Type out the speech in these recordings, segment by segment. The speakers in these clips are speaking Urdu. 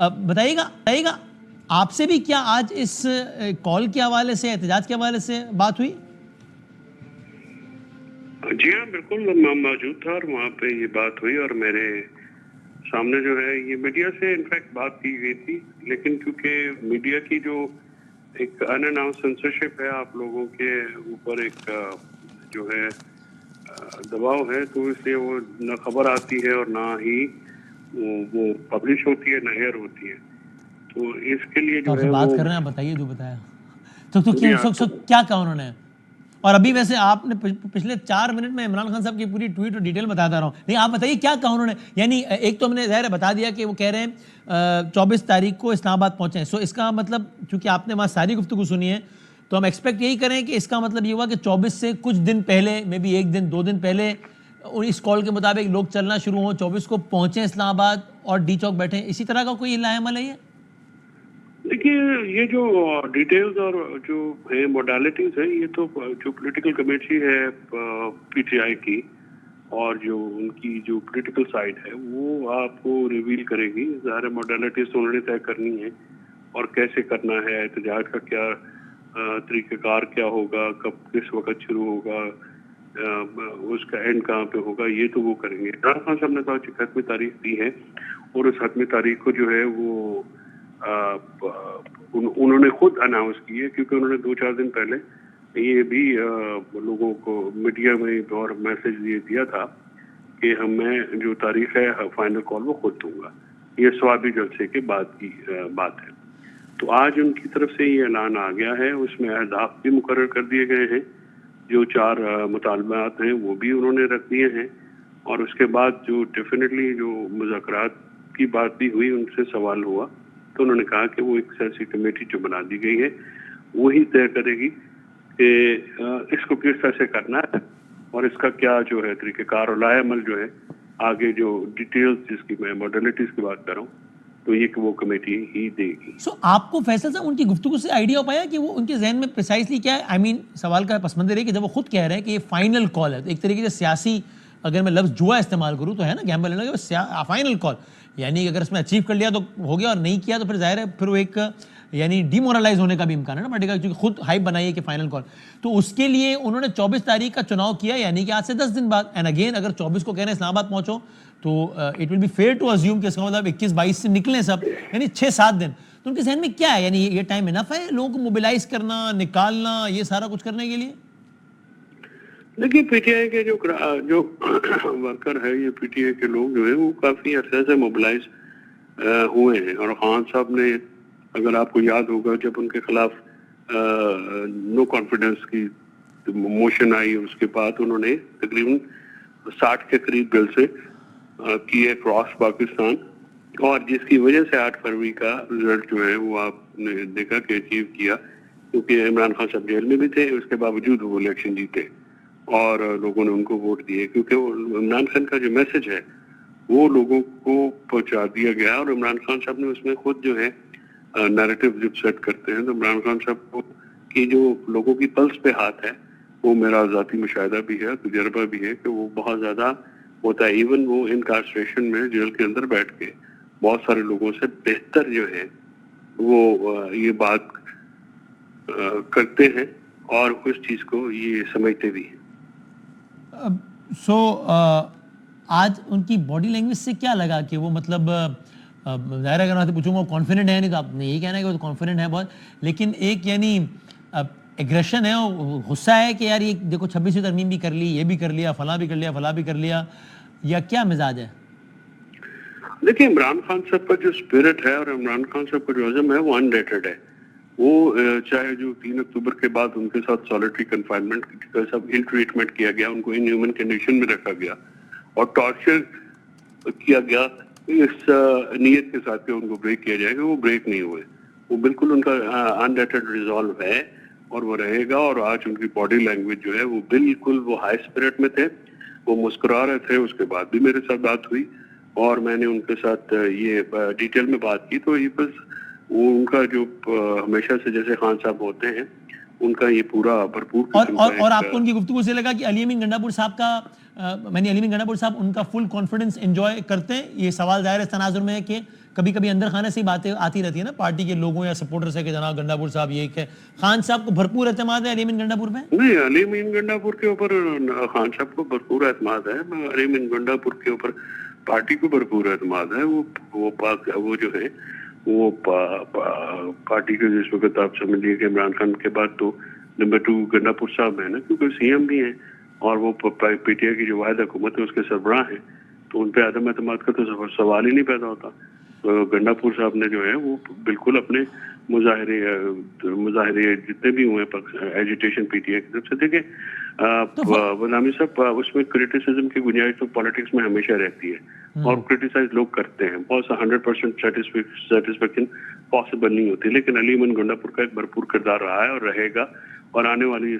بتائیے گا آپ سے بھی کیا آج اس کال کے حوالے سے احتجاج کے حوالے سے بات ہوئی؟ جی ہاں بالکل، میں موجود تھا اور وہاں پہ یہ بات ہوئی، اور میرے سامنے جو ہے یہ میڈیا سے انفیکٹ بات کی گئی تھی، لیکن کیونکہ میڈیا کی جو ایک ان اناؤنس سینسرشپ ہے آپ لوگوں کے اوپر، ایک جو ہے دباؤ ہے، تو اس لیے وہ نہ خبر آتی ہے اور نہ ہی وہ پبلش ہوتی ہے، نہ ایئر ہوتی ہے، تو اس کے لیے جو آپ سے ہے بات وہ کر رہے ہیں، آپ بتائیے جو بتایا تو کیا کہا انہوں نے؟ اور ابھی ویسے آپ نے پچھلے 4 منٹ میں عمران خان صاحب کی پوری ٹویٹ اور ڈیٹیل بتاتا رہا ہوں، نہیں آپ بتائیے کیا کہا انہوں نے؟ یعنی ایک تو ہم نے ظاہر بتا دیا کہ وہ کہہ رہے ہیں 24 تاریخ کو اسلام آباد پہنچیں، سو اس کا مطلب چونکہ آپ نے وہاں ساری گفتگو سنی ہے تو ہم ایکسپیکٹ یہی کریں کہ اس کا مطلب یہ ہوا کہ 24 سے کچھ دن پہلے، میں بھی 1 دن 2 دن پہلے اس کال کے مطابق لوگ چلنا شروع ہوں، 24 کو پہنچیں اسلام آباد اور ڈی چوک بیٹھیں، اسی طرح کا کوئی لاہ عمل ہے یہ؟ دیکھیے یہ جو ڈیٹیلز اور جو ہے موڈالٹیز ہے، یہ تو جو پولیٹیکل کمیٹی ہے پی ٹی آئی کی اور جو ان کی جو پولیٹیکل سائڈ ہے وہ آپ کو ریویل کرے گی. ظاہر موڈالٹیز تو انہوں نے طے کرنی ہے اور کیسے کرنا ہے، احتجاج کا کیا طریقہ کار کیا ہوگا، کب کس وقت شروع ہوگا، اس کا اینڈ کہاں پہ ہوگا، یہ تو وہ کریں گے. عمران خان صاحب نے تو ایک حتمی تاریخ دی ہے اور اس حتمی تاریخ کو جو ہے وہ انہوں نے خود اناؤنس کی ہے، کیونکہ انہوں نے 2-4 دن پہلے یہ بھی لوگوں کو میڈیا میں اور میسج دیا تھا کہ میں جو تاریخ ہے فائنل کال وہ خود دوں گا. یہ ثوابی جلسے کے بعد کی بات ہے. تو آج ان کی طرف سے یہ اعلان آ گیا ہے، اس میں اہداف بھی مقرر کر دیے گئے ہیں، جو 4 مطالبات ہیں وہ بھی انہوں نے رکھ دیے ہیں، اور اس کے بعد جو ڈیفینیٹلی جو مذاکرات کی بات بھی ہوئی، ان سے سوال ہوا تو انہوں نے کہا کہ وہ ایک سیاسی کمیٹی جو بنا دی گئی ہے وہی طے کرے گی کہ اس کو کس طرح سے کرنا ہے اور اس کا کیا جو ہے طریقہ کار اور لائحہ عمل جو ہے آگے جو ڈیٹیلز جس کی میں موڈلٹیز کی بات کر رہا ہوں تو یہ کہ وہ کمیٹی ہی دے گی. سو آپ کو فیصل صاحب ان کی گفتگو سے آئیڈیا ہو پایا کہ وہ ان کے ذہن میں پریسائزلی کیا ہے؟ آئی مین سوال کا پس منظر ہے کہ جب وہ خود کہہ رہے ہیں کہ یہ فائنل کال ہے، تو ایک طریقے سے سیاسی اگر میں لفظ جوا استعمال کروں تو ہے نا گیمبل ہے نا، فائنل کال یعنی اگر اس میں اچیو کر لیا تو ہو گیا اور نہیں کیا تو پھر ظاہر ہے پھر وہ ایک یعنی ڈی مورلائز ہونے کا بھی امکان ہے نا پارٹی کا، کیونکہ خود ہائپ بنائی ہے کہ فائنل کال. تو اس کے لیے انہوں نے 24 تاریخ کا چناؤ کیا، یعنی کہ آج سے 10 دن بعد. اینڈ اگین اگر 24 کو کہہ رہے ہیں اسلام آباد پہنچو تو it will be fair to assume کہ اس کا مطلب 21-22 سے نکلیں سب، یعنی 6-7 دن. تو ان کے ذہن میں کیا ہے، یعنی یہ ٹائم انف ہے لوگوں کو موبلائز کرنا، نکالنا، یہ سارا کچھ کرنے کے لیے؟ دیکھیے پی ٹی آئی کے جو ورکر ہے، یہ پی ٹی آئی کے لوگ جو ہیں وہ کافی عرصے سے موبلائز ہوئے ہیں، اور خان صاحب نے اگر آپ کو یاد ہوگا جب ان کے خلاف نو کانفیڈنس کی موشن آئی، اس کے بعد انہوں نے تقریباً 60 کے قریب بل سے کیے کراس پاکستان، اور جس کی وجہ سے 8 فروری کا رزلٹ جو ہے وہ آپ نے دیکھا کہ اچیو کیا، کیونکہ عمران خان صاحب جیل میں بھی تھے، اس کے باوجود وہ الیکشن جیتے اور لوگوں نے ان کو ووٹ دیے، کیونکہ عمران خان کا جو میسج ہے وہ لوگوں کو پہنچا دیا گیا. اور عمران خان صاحب نے اس میں خود جو ہے نیریٹو جب سیٹ کرتے ہیں تو عمران خان صاحب کی جو لوگوں کی پلس پہ ہاتھ ہے وہ میرا ذاتی مشاہدہ بھی ہے، تجربہ بھی ہے کہ وہ بہت زیادہ ہوتا ہے. ایون وہ انکارسٹریشن میں جیل کے اندر بیٹھ کے بہت سارے لوگوں سے بہتر جو ہے وہ یہ بات کرتے ہیں اور اس چیز کو یہ سمجھتے بھی ہیں. سو آج ان کی باڈی لینگویج سے کیا لگا کہ وہ مطلب ظاہر اگر میں سے پوچھوں گا وہ کانفیڈنٹ ہے، نہیں تو آپ نے یہی کہنا ہے کہ وہ کانفیڈنٹ ہے بہت، لیکن ایک یعنی ایگریشن ہے، غصہ ہے کہ یار یہ دیکھو 26ویں ترمیم بھی کر لی، یہ بھی کر لیا، فلاں بھی کر لیا، فلاں بھی کر لیا، یا کیا مزاج ہے؟ دیکھیں عمران خان صاحب کا جو اسپرٹ ہے اور عمران خان صاحب کا جو عزم ہے وہ انڈیٹڈ ہے. وہ چاہے جو 3 اکتوبر کے بعد ان کے ساتھ سالٹری کنفائنمنٹ کا سب ان ٹریٹمنٹ کیا گیا، ان کو ان ہیومن کنڈیشن میں رکھا گیا اور ٹارچر کیا گیا اس نیت کے ساتھ کہ ان کو بریک کیا جائے گا، وہ بریک نہیں ہوئے. وہ بالکل ان کا انڈیٹڈ ریزالو ہے اور وہ رہے گا. اور آج ان کی باڈی لینگویج جو ہے وہ بالکل وہ ہائی اسپرٹ میں تھے، وہ مسکرا رہے تھے. اس کے بعد بھی میرے ساتھ بات ہوئی اور میں نے ان کے ساتھ یہ ڈیٹیل میں بات کی تو یہ بس وہ ان کا جو ہمیشہ سے جیسے خان صاحب ہوتے ہیں ان کا یہ پورا بھرپور اور آپ کو ان کی گفتگو سے لگا کہ علی امین گنڈا صاحب کا علی امین گنڈا صاحب ان کا فل کانفیڈنس انجوائے کرتے ہیں؟ یہ سوال ظاہر اس تناظر میں ہے کہ کبھی کبھی اندر خانے سے ہی باتیں آتی رہتی ہیں نا پارٹی کے لوگوں یا سپورٹر سے کہ جناب گنڈاپور صاحب یہ کہ خان صاحب کو بھرپور اعتماد ہے علی امین گنڈاپور پہ؟ نہیں، علی امین گنڈاپور کے اوپر خان صاحب کو بھرپور اعتماد ہے. علی امین گنڈاپور کے اوپر پارٹی کو بھرپور اعتماد ہے. وہ جو ہے وہ پارٹی کے جس وقت آپ سمجھیے کہ عمران خان کے بعد تو نمبر 2 گنڈاپور صاحب ہیں نا، کیونکہ سی ایم بھی ہیں اور وہ پی ٹی آئی کی جو واحد حکومت ہے اس کے سربراہ ہیں، تو ان پہ عدم اعتماد کا تو سوال ہی نہیں پیدا ہوتا. تو گنڈاپور صاحب نے جو ہے وہ بالکل اپنے مظاہرے جتنے بھی ہوئے ایجیٹیشن پی ٹی آئی کی طرف سے، دیکھیں غلامی صاحب اس میں کریٹیسزم کی گنجائش تو پالیٹکس میں ہمیشہ رہتی ہے اور کریٹیسائز لوگ کرتے ہیں، بہت سا 100% سیٹسفیکشن پاسبل نہیں ہوتی، لیکن علی امین گنڈاپور کا ایک بھرپور کردار رہا ہے اور رہے گا. اور آنے والی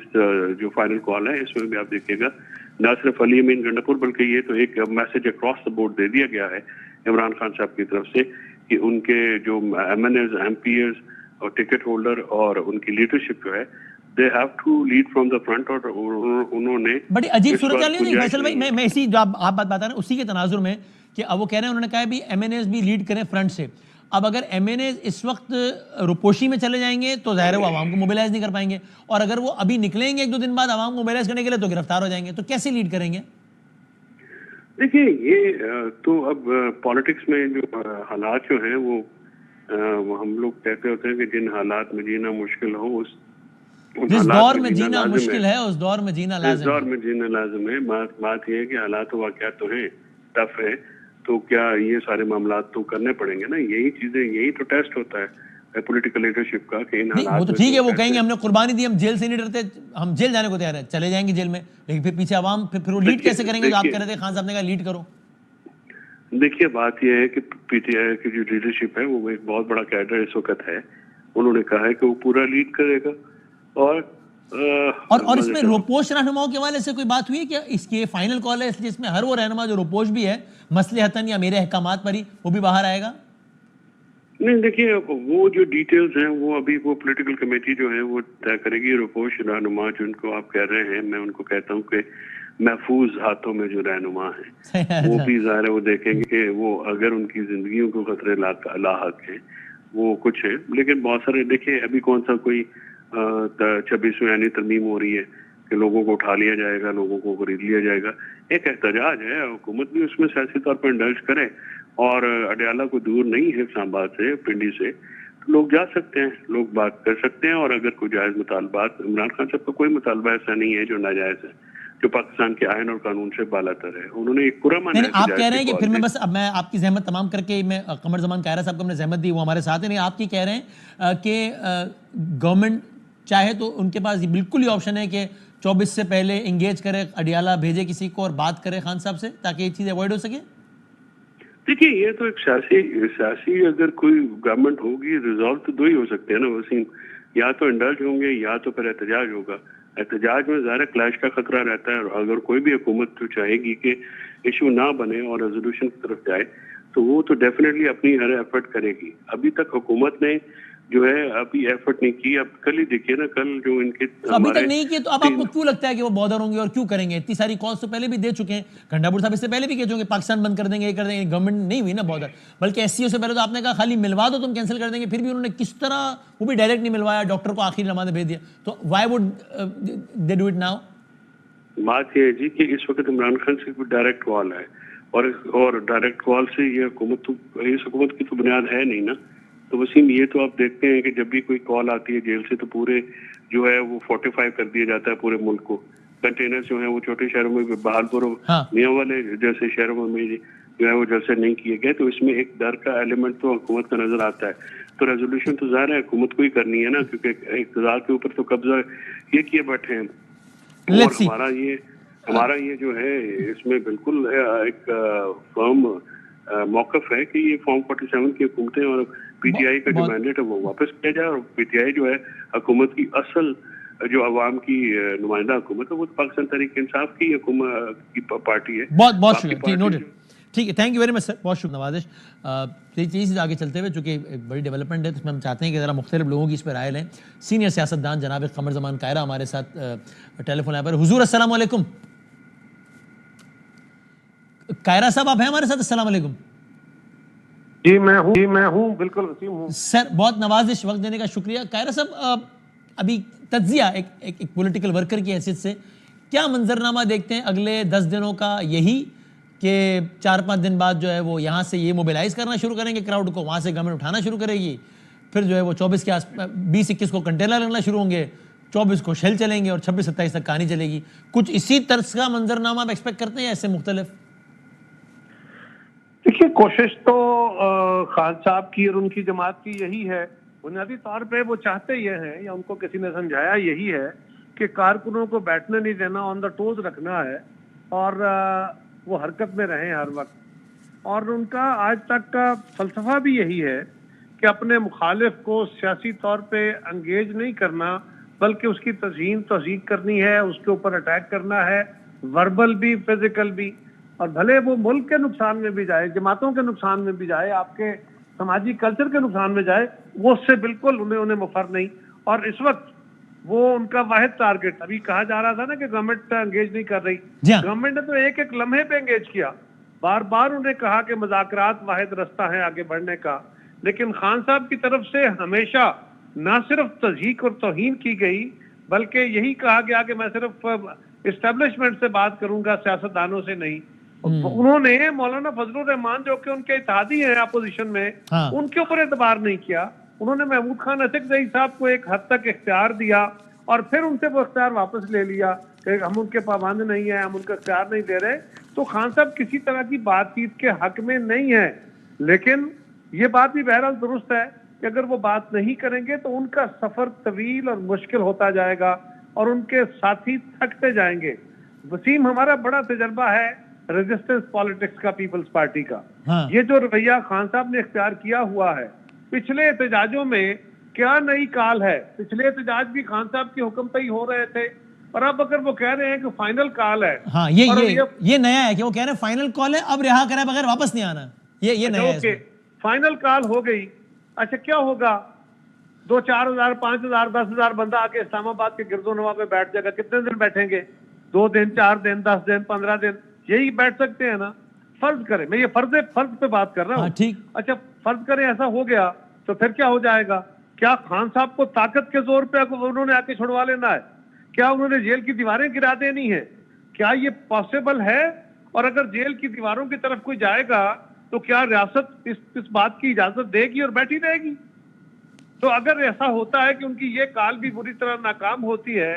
جو فائنل کال ہے اس میں بھی آپ دیکھیے گا نہ صرف علی امین گنڈاپور بلکہ یہ تو ایک میسج اکراس دا بورڈ دے دیا گیا ہے عمران خان صاحب کی طرف سے کہ ان کے جو M N As, M P As اور ٹکٹ ہولڈر اور ان کی لیڈرشپ جو ہے they have to lead from the front. اور انہوں نے بڑی عجیب صورتحال نہیں فیصل بھائی، میں اسی جو آپ بات بتا رہے ہیں اسی کے تناظر میں کہ اب وہ کہہ رہے ہیں انہوں نے کہا بھی ایم این ایز بھی لیڈ کریں فرنٹ سے. اب اگر ایم این ایز اس وقت روپوشی میں چلے جائیں گے تو ظاہر ہے وہ عوام کو موبیلائز نہیں کر پائیں گے، اور اگر وہ ابھی نکلیں گے 1-2 دن بعد عوام کو موبیلائز کرنے کے لیے تو گرفتار ہو جائیں گے، تو کیسے لیڈ کریں گے؟ دیکھیے یہ تو اب پالیٹکس میں جو حالات جو ہیں وہ ہم لوگ کہتے ہوتے ہیں کہ جن حالات میں جینا مشکل ہو جس دور میں جینا مشکل ہے اس دور میں جینا لازم ہے. اس دور میں جینا لازم ہے. بات یہ ہے کہ حالات و واقعات تو ہیں، ٹف ہے، تو کیا یہ سارے معاملات تو کرنے پڑیں گے نا. یہی چیزیں، یہی تو ٹیسٹ ہوتا ہے پولیٹیکل لیڈرشپ کا کہ ان حالات. وہ تو ٹھیک ہے، وہ کہیں گے ہم نے قربانی دی، ہم جیل سے نہیں ڈرتے، ہم جیل جانے کو تیار ہیں، چلے جائیں گے جیل میں، لیکن پھر پیچھے عوام پھر وہ لیڈ کیسے کریں گے؟ جو آپ کہہ رہے تھے خان صاحب نے کہا لیڈ کرو. دیکھیے بات یہ ہے کہ پی ٹی آئی کی جو لیڈرشپ ہے وہ ایک بہت بڑا کیڈر اس وقت ہے. انہوں نے کہا ہے کہ وہ پورا لیڈ کرے گا. اور اس میں روپوش رہنماؤں کے حوالے سے کوئی بات ہوئی ہے کہ اس کی فائنل کال ہے جس میں ہر وہ رہنما جو روپوش بھی ہے مصلحتاً یا میرے احکامات پر ہی وہ بھی باہر آئے گا؟ نہیں، دیکھیے وہ جو ڈیٹیلز ہیں وہ ابھی وہ پولیٹیکل کمیٹی جو ہے وہ طے کرے گی. روپوش رہنما جن کو آپ کہہ رہے ہیں، میں ان کو کہتا ہوں کہ محفوظ ہاتھوں میں جو رہنما ہیں وہ بھی ظاہر ہے وہ دیکھیں گے کہ وہ اگر ان کی زندگیوں کو خطرے لاحق ہیں وہ کچھ ہے. لیکن بہت سارے دیکھیے ابھی کون سا کوئی 26ویں یعنی ترمیم ہو رہی ہے کہ لوگوں کو اٹھا لیا جائے گا، لوگوں کو خرید لیا جائے گا. ایک احتجاج ہے، حکومت بھی اس میں سیاسی طور پر انڈلج کرے اور اڈیالہ کو دور نہیں ہے اسلام آباد سے، پنڈی سے، تو لوگ جا سکتے ہیں، لوگ بات کر سکتے ہیں. اور اگر کوئی جائز مطالبات، عمران خان صاحب کا کوئی مطالبہ ایسا نہیں ہے جو ناجائز ہے، جو پاکستان کے آئین اور قانون سے بالا تر ہے. انہوں نے ایک پورا مانا ہے. آپ کہہ رہے ہیں کہ پھر میں بس اب میں آپ کی زحمت تمام کر کے میں قمر زمان کائرہ صاحب کو ہم نے زحمت دی، وہ ہمارے ساتھ ہیں. آپ کی کہہ رہے ہیں کہ گورنمنٹ چاہے تو ان کے پاس بالکل ہی آپشن ہے کہ 24 سے پہلے انگیج کرے، اڈیالہ بھیجے کسی کو اور بات کرے خان صاحب سے تاکہ یہ چیز ایوائڈ ہو سکے. دیکھیے یہ تو ایک سیاسی اگر کوئی گورنمنٹ ہوگی، ریزالو تو 2 ہی ہو سکتے ہیں نا وسیم، یا تو انڈلج ہوں گے یا تو پھر احتجاج ہوگا. احتجاج میں ظاہر کلیش کا خطرہ رہتا ہے، اور اگر کوئی بھی حکومت تو چاہے گی کہ ایشو نہ بنے اور ریزولوشن کی طرف جائے تو وہ تو ڈیفینیٹلی اپنی ہر ایفرٹ کرے گی. ابھی تک حکومت نے جو ہے ابھی ایفرٹ نہیں کی. اب کل ہی دیکھیے نا، کل جو ان کے ابھی تک نہیں کیے تو اب آپ کو کیوں لگتا ہے کہ وہ بادر ہوں گے اور کیوں کریں گے؟ اتنی ساری کالز تو پہلے بھی دے چکے ہیں، گنڈاپور صاحب اس سے پہلے بھی کہہ چکے ہیں پاکستان بند کر دیں گے، یہ کر دیں گے. گورنمنٹ نہیں ہوئی نا بادر، بلکہ ایس سی او سے پہلے تو آپ نے کہا خالی ملوا دو تم کینسل کر دیں گے، پھر بھی انہوں نے کس طرح وہ بھی ڈائریکٹ نہیں ملوایا، ڈاکٹر کو آخری لمحہ بھیج دیا. تو Y would they do it now? بات یہ ہے جی کہ اس وقت عمران خان سے کوئی ڈائریکٹ کال ہے اور ڈائریکٹ کال سے یہ حکومت تو اس حکومت کی تو بنیاد ہے نہیں نا. تو وسیم یہ تو آپ دیکھتے ہیں کہ جب بھی کوئی کال آتی ہے جیل سے تو پورے جو ہے وہ فورٹیفائی کر دیا جاتا ہے پورے ملک کو. کنٹینر جو ہیں وہ چھوٹے شہروں میں بہادر میاں والے جیسے شہروں میں جو ہے وہ جلسے نہیں کیے گئے. تو اس میں ایک ڈر کا ایلیمنٹ تو حکومت کا نظر آتا ہے. تو ریزولوشن تو ظاہر ہے حکومت کو ہی کرنی ہے نا، کیونکہ اقتدار کے اوپر تو قبضہ یہ کیے بیٹھے ہیں. اور ہمارا یہ جو ہے اس میں بالکل ایک فرم موقف ہے کہ یہ فارم 47 کی حکومتیں اور پی ٹی آئی کا جو مینڈیٹ ہے وہ واپس کیا جائے. اور پی ٹی آئی جو ہے حکومت کی اصل جو عوام کی نمائندہ حکومت ہے وہ تھینک تحریک انصاف کی حکومت کی پارٹی ہے. بہت شکریہ. ٹھیک ہے، تھینک یو ویری مچ سر، بہت شکریہ نوازش. چیز آگے چلتے ہوئے چونکہ ایک بڑی ڈیولپمنٹ ہے تو اس میں ہم چاہتے ہیں کہ ذرا مختلف لوگوں کی اس پہ رائے لیں. سینئر سیاستدان جناب قمر زمان کائرہ ہمارے ساتھ ٹیلی فون پر. حضور السلام علیکم. کائرہ صاحب آپ ہیں ہمارے ساتھ؟ السلام علیکم. جی میں ہوں بالکل وسیم ہوں سر بہت نوازش، وقت دینے کا شکریہ. قاہرہ صاحب ابھی تجزیہ ایک پولیٹیکل ورکر کی حیثیت سے کیا منظرنامہ دیکھتے ہیں اگلے 10 دنوں کا؟ یہی کہ 4-5 دن بعد جو ہے وہ یہاں سے یہ موبیلائز کرنا شروع کریں گے کراؤڈ کو، وہاں سے گورنمنٹ اٹھانا شروع کرے گی، پھر جو ہے وہ 24 کے 20-21 کو کنٹینر لگنا شروع ہوں گے، 24 کو شیل چلیں گے اور 26-27 تک کہانی چلے گی. کچھ اسی طرز کا منظرنامہ آپ ایکسپیکٹ کرتے ہیں یا اس سے مختلف؟ دیکھیے کوشش تو خان صاحب کی اور ان کی جماعت کی یہی ہے. بنیادی طور پہ وہ چاہتے یہ ہیں یا ان کو کسی نے سمجھایا یہی ہے کہ کارکنوں کو بیٹھنے نہیں دینا، آن دا ٹوز رکھنا ہے اور وہ حرکت میں رہیں ہر وقت. اور ان کا آج تک کا فلسفہ بھی یہی ہے کہ اپنے مخالف کو سیاسی طور پہ انگیج نہیں کرنا بلکہ اس کی تزئین توثیق کرنی ہے، اس کے اوپر اٹیک کرنا ہے، وربل بھی فزیکل بھی. اور بھلے وہ ملک کے نقصان میں بھی جائے، جماعتوں کے نقصان میں بھی جائے، آپ کے سماجی کلچر کے نقصان میں جائے، وہ اس سے بالکل انہیں مفر نہیں. اور اس وقت وہ ان کا واحد ٹارگٹ، ابھی کہا جا رہا تھا نا کہ گورنمنٹ انگیج نہیں کر رہی، گورنمنٹ نے تو ایک لمحے پہ انگیج کیا. بار بار انہیں کہا کہ مذاکرات واحد رستہ ہے آگے بڑھنے کا، لیکن خان صاحب کی طرف سے ہمیشہ نہ صرف تضحیک اور توہین کی گئی بلکہ یہی کہا گیا کہ میں صرف اسٹیبلشمنٹ سے بات کروں گا، سیاستدانوں سے نہیں. انہوں نے مولانا فضل الرحمان جو کہ ان کے اتحادی ہیں اپوزیشن میں، ان کے اوپر اعتبار نہیں کیا. انہوں نے محمود خان اسکزئی صاحب کو ایک حد تک اختیار دیا اور پھر ان سے وہ اختیار واپس لے لیا کہ ہم ان کے پابند نہیں ہیں، ہم ان کا اختیار نہیں دے رہے. تو خان صاحب کسی طرح کی بات چیت کے حق میں نہیں ہے، لیکن یہ بات بھی بہرحال درست ہے کہ اگر وہ بات نہیں کریں گے تو ان کا سفر طویل اور مشکل ہوتا جائے گا اور ان کے ساتھی تھکتے جائیں گے. وسیم، ہمارا بڑا تجربہ ہے ریزسٹنس پالیٹکس کا، پیپلز پارٹی کا. یہ جو رویہ خان صاحب نے اختیار کیا ہوا ہے، پچھلے احتجاجوں میں کیا نئی کال ہے؟ پچھلے احتجاج بھی خان صاحب کے حکم پہ ہی ہو رہے تھے اور اب اگر وہ کہہ رہے ہیں کہ فائنل کال ہے، ہاں یہ نیا ہے کہ وہ کہہ رہے ہیں فائنل کال ہے، اب رہا کرے بغیر واپس نہیں آنا. یہ نیا ہے. فائنل کال ہو گئی. اچھا کیا ہوگا؟ 2-4 ہزار 5 ہزار 10 ہزار بندہ آ کے اسلام آباد کے گرد و نواح پہ بیٹھ جائے گا. کتنے دن بیٹھیں گے؟ 2 دن 4 دن 10 دن 15 دن یہی بیٹھ سکتے ہیں نا. فرض کریں، میں یہ فرض پہ بات کر رہا ہوں. اچھا فرض کریں ایسا ہو گیا تو پھر کیا ہو جائے گا؟ کیا خان صاحب کو طاقت کے زور پہ انہوں نے آ کے چھڑوا لینا ہے؟ کیا انہوں نے جیل کی دیواریں گرا دینی ہے؟ کیا یہ پاسبل ہے؟ اور اگر جیل کی دیواروں کی طرف کوئی جائے گا تو کیا ریاست اس بات کی اجازت دے گی اور بیٹھی رہے گی؟ تو اگر ایسا ہوتا ہے کہ ان کی یہ کال بھی بری طرح ناکام ہوتی ہے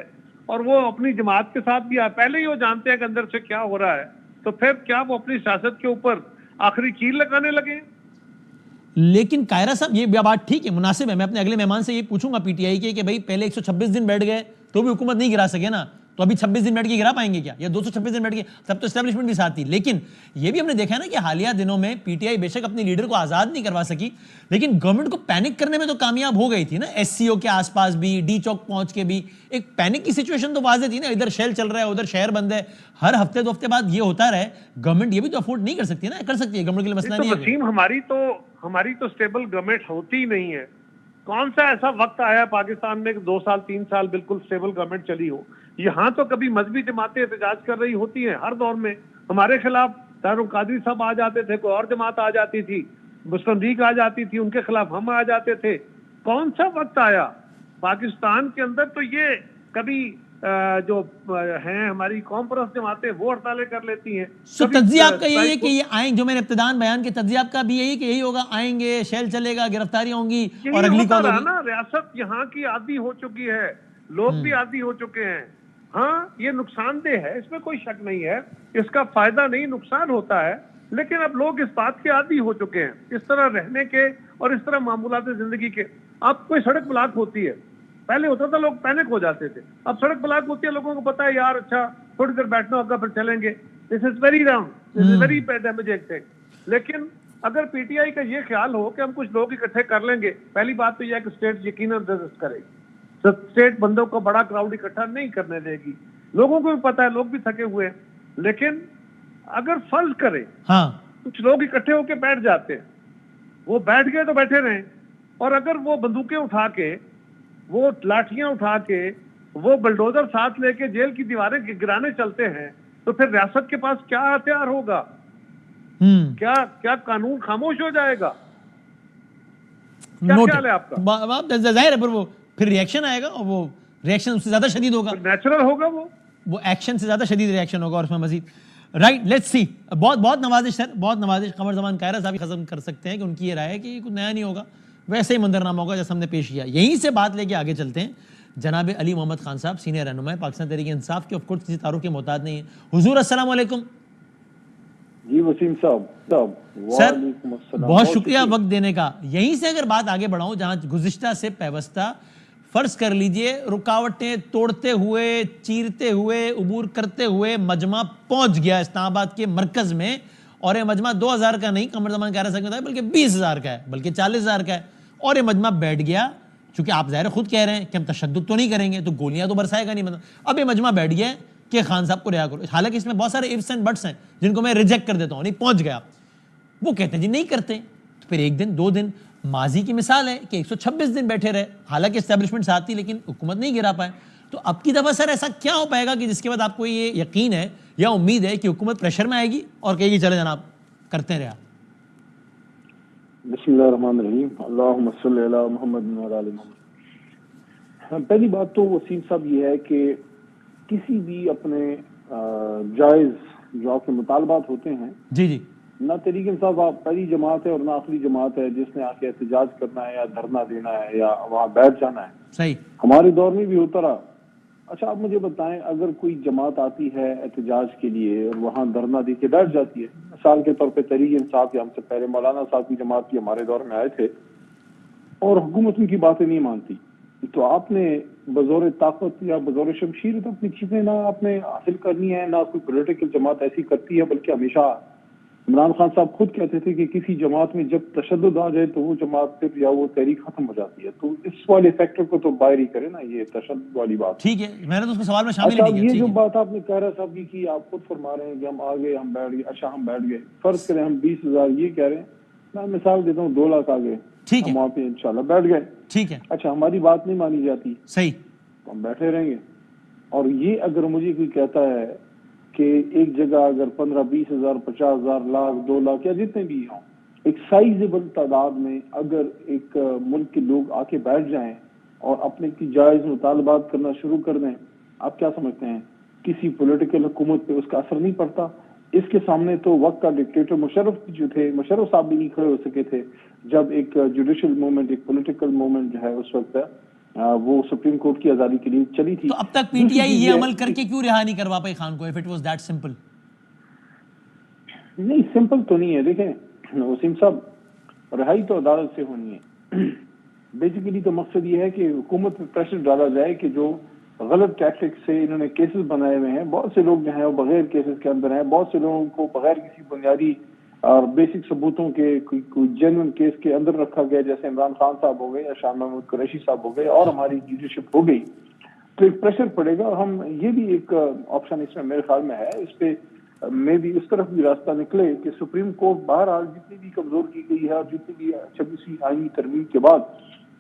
اور وہ اپنی جماعت کے ساتھ بھی پہلے ہی وہ جانتے ہیں کہ اندر سے کیا ہو رہا ہے، تو پھر کیا وہ اپنی سیاست کے اوپر آخری کیل لگانے لگے؟ لیکن قاہرہ صاحب یہ بات ٹھیک ہے، مناسب ہے. میں اپنے اگلے مہمان سے یہ پوچھوں گا پی ٹی آئی کے کہ بھائی پہلے 126 دن بیٹھ گئے تو بھی حکومت نہیں گرا سکے نا، تو ابھی 26 دن بیٹھ کے گرا پائیں گے کیا؟ یا 226 دن بیٹھ کے؟ تب تو اسٹیبلشمنٹ بھی ساتھ تھی. لیکن یہ بھی ہم نے دیکھا ہے نا کہ حالیہ دنوں میں پی ٹی آئی بے شک اپنے لیڈر کو آزاد نہیں کروا سکی، لیکن گورنمنٹ کو پینک کرنے میں تو کامیاب ہو گئی تھی نا. ایس سی او کے آس پاس بھی، ڈی چوک پہنچ کے بھی ایک پینک کی سچویشن تو واضح تھی نا. ادھر شیل چل رہا ہے، ادھر شہر بند ہے، ہر ہفتے 2 ہفتے بعد یہ ہوتا رہے. گورنمنٹ یہ بھی تو افورڈ نہیں کر سکتی نا. کر سکتی ہے گورنمنٹ کے لیے، مسئلہ نہیں ہے. وسیم، ہماری تو سٹیبل گورنمنٹ ہوتی ہی نہیں ہے. کون سا ایسا وقت آیا پاکستان میں کہ 2 سال 3 سال بالکل سٹیبل گورنمنٹ چلی ہو؟ یہاں تو کبھی مذہبی جماعتیں احتجاج کر رہی ہوتی ہیں ہر دور میں. ہمارے خلاف طاہر القادری صاحب آ جاتے تھے، کوئی اور جماعت آ جاتی تھی، مسلم لیگ آ جاتی تھی، ان کے خلاف ہم آ جاتے تھے. کون سا وقت آیا پاکستان کے اندر تو یہ کبھی جو ہیں ہماری قوم پرست جماعتیں وہ ہڑتالیں کر لیتی ہیں. تجزیہ آپ کا یہی ہے کہ یہ آئیں، جو میں نے ابتدان بیان کے تجزیہ آپ کا بھی یہی کہ یہی ہوگا، آئیں گے، شیل چلے گا، گرفتاریاں ہوں گی اور اگلی کال ہوگی. ریاست یہاں کی عادی ہو چکی ہے، لوگ بھی عادی ہو چکے ہیں. ہاں یہ نقصان دہ ہے، اس میں کوئی شک نہیں ہے، اس کا فائدہ نہیں نقصان ہوتا ہے، لیکن اب لوگ اس بات کے عادی ہو چکے ہیں، اس طرح رہنے کے اور اس طرح معمولات زندگی کے. اب کوئی سڑک بلاک ہوتی ہے، پہلے ہوتا تھا لوگ پینک ہو جاتے تھے، اب سڑک بلاک ہوتی ہے لوگوں کو پتا ہے یار اچھا تھوڑی دیر بیٹھنا ہوگا پھر چلیں گے. This is very wrong, this is very damaging thing. لیکن اگر پی ٹی آئی کا یہ خیال ہو کہ ہم کچھ لوگ اکٹھے کر لیں گے، پہلی بات تو یہ ہے کہ اسٹیٹ یقیناً ریزسٹ کرے گی. اسٹیٹ بندوں کو بڑا کراؤڈ اکٹھا نہیں کرنے دے گی. لوگوں کو بھی پتا ہے، لوگ بھی تھکے ہوئے ہیں. لیکن اگر فرض کرے کچھ لوگ اکٹھے ہو کے بیٹھ جاتے ہیں، وہ بیٹھ گئے تو بیٹھے رہیں، اور اگر وہ بندوقیں اٹھا کے، وہ لاٹھیاں اٹھا کے، وہ بلڈوزر ساتھ لے کے جیل کی دیواریں گرانے چلتے ہیں، تو پھر ریاست کے پاس کیا ہتھیار ہوگا؟ کیا قانون خاموش ہو جائے گا؟ کیا نوٹ خیال ہے آپ کا؟ ظاہر ہے پھر ریئیکشن آئے گا اور وہ ریئیکشن اس سے زیادہ شدید ہوگا, نیچرل ہوگا وہ ایکشن سے زیادہ شدید ریئیکشن ہوگا اور اس میں مزید. Right, let's see. بہت نوازش سر, بہت نوازش. قمر زمان کائرہ صاحب ختم کر سکتے ہیں کہ ان کی یہ رائے ہے کہ یہ کچھ نیا نہیں ہوگا, ویسے ہی منظرنامہ ہوگا جیسے ہم نے پیش کیا. یہیں سے بات لے کے آگے چلتے ہیں. جناب علی محمد خان صاحب, سینئر رہنما پاکستان تحریک انصاف کے, آف کورس کسی تعارف کے محتاج نہیں ہیں. حضور السلام علیکم. جی وسیم صاحب سر بہت شکریہ وقت دینے کا. یہیں سے اگر بات آگے بڑھاؤں جہاں گزشتہ سے پیوستہ, فرض کر لیجئے رکاوٹیں توڑتے ہوئے, چیرتے ہوئے, عبور کرتے ہوئے مجمع پہنچ گیا اسلام آباد کے مرکز میں, اور یہ مجمع 2000 کا نہیں, قمر زمان کہہ رہا ہے بلکہ 20,000 کا ہے, بلکہ 40,000 کا ہے, اور یہ مجمع بیٹھ گیا. چونکہ آپ ظاہر خود کہہ رہے ہیں کہ ہم تشدد تو نہیں کریں گے, تو گولیاں تو برسائے گا نہیں. مطلب اب یہ مجمع بیٹھ گیا ہے کہ خان صاحب کو رہا کرو. حالانکہ اس میں بہت سارے ifs and buts ہیں جن کو میں ریجیکٹ کر دیتا ہوں. نہیں پہنچ گیا, وہ کہتے ہیں جی نہیں کرتے. تو پھر 1 دن 2 دن, ماضی کی مثال ہے کہ 126 دن بیٹھے رہے, حالانکہ اسٹیبلشمنٹ آتی لیکن حکومت نہیں گرا پائے. تو اب کی دفعہ سر ایسا کیا ہو پائے گا کہ جس کے بعد آپ کو یہ یقین ہے یا امید ہے کہ حکومت پریشر میں آئے گی اور کہے گی چلے جناب کرتے رہا؟ بسم اللہ الرحمن الرحیم, اللہم صلی علی محمد و علی محمد. پہلی بات تو وسیم صاحب یہ ہے کہ کسی بھی اپنے جائز جو آپ کے مطالبات ہوتے ہیں, جی جی, نہ تحریک انصاف پہلی جماعت ہے اور نہ آخری جماعت ہے جس نے آ کے احتجاج کرنا ہے یا دھرنا دینا ہے یا وہاں بیٹھ جانا ہے. صحیح, ہمارے دور میں بھی ہوتا رہا. اچھا آپ مجھے بتائیں, اگر کوئی جماعت آتی ہے احتجاج کے لیے اور وہاں دھرنا دے کے بیٹھ جاتی ہے, مثال کے طور پہ تحریک انصاف یا ہم سے پہلے مولانا صاحب کی جماعت کی ہمارے دور میں آئے تھے, اور حکومت ان کی باتیں نہیں مانتی, تو آپ نے بزور طاقت یا بزور شمشیر تو اپنی چیزیں نہ آپ نے حاصل کرنی ہے, نہ کوئی پولیٹیکل جماعت ایسی کرتی ہے. بلکہ ہمیشہ عمران خان صاحب خود کہتے تھے کہ کسی جماعت میں جب تشدد آ جائے تو وہ جماعت پھر یا وہ تحریک ختم ہو جاتی ہے. تو اس والے فیکٹر کو تو باہر ہی کرے نا, یہ تشدد والی بات. ٹھیک ہے, میں نے تو اس کو سوال میں شامل اچھا نہیں کیا. یہ جو بات آپ نے کائرہ صاحب کی آپ خود فرما رہے ہیں کہ ہم آگے ہم بیٹھ گئے. اچھا ہم بیٹھ گئے, فرض کریں ہم 20,000 یہ کہہ رہے ہیں, میں مثال دیتا ہوں 2 لاکھ آگے, ٹھیک ہے, ہم وہاں پہ انشاءاللہ بیٹھ گئے. ٹھیک ہے, اچھا ہماری بات نہیں مانی جاتی, صحیح, تو ہم بیٹھے رہیں گے. اور یہ اگر مجھے کوئی کہتا ہے کہ ایک جگہ اگر 15-20,000 50,000 لاکھ 2 لاکھ یا جتنے بھی ہوں, ایک سائزیبل تعداد میں اگر ایک ملک کے لوگ آ کے بیٹھ جائیں اور اپنے کی جائز مطالبات کرنا شروع کر دیں, آپ کیا سمجھتے ہیں کسی پولیٹیکل حکومت پہ اس کا اثر نہیں پڑتا؟ اس کے سامنے تو وقت کا ڈکٹیٹر مشرف جو تھے, مشرف صاحب بھی نہیں کھڑے ہو سکے تھے جب ایک جوڈیشل موومنٹ, ایک پولیٹیکل موومنٹ جو ہے اس وقت وہ سپریم کورٹ کی آزادی کے لیے چلی تھی. تو اب تک پی ٹی آئی یہ عمل کر کے کیوں رہا نہیں کروا پائی خان کو, if it was that simple؟ نہیں سمپل تو نہیں ہے. دیکھیں وسیم صاحب, رہائی تو عدالت سے ہونی ہے. بیسیکلی تو مقصد یہ ہے کہ حکومت پہ پریشر ڈالا جائے کہ جو غلط ٹیکٹک سے انہوں نے کیسز بنائے ہوئے ہیں, بہت سے لوگ جو ہیں وہ بغیر کیسز کے اندر ہیں, بہت سے لوگوں کو بغیر کسی بنیادی اور بیسک ثبوتوں کے کوئی جینوئن کیس کے اندر رکھا گیا, جیسے عمران خان صاحب ہو گئے یا شاہ محمود قریشی صاحب ہو گئے, اور ہماری لیڈرشپ ہو گئی. تو ایک پریشر پڑے گا, اور ہم یہ بھی ایک آپشن اس میں میرے خیال میں ہے, اس پہ میں بھی اس طرف بھی راستہ نکلے کہ سپریم کورٹ بہرحال جتنی بھی کمزور کی گئی ہے اور جتنی بھی 26ویں آئینی ترمیم کے بعد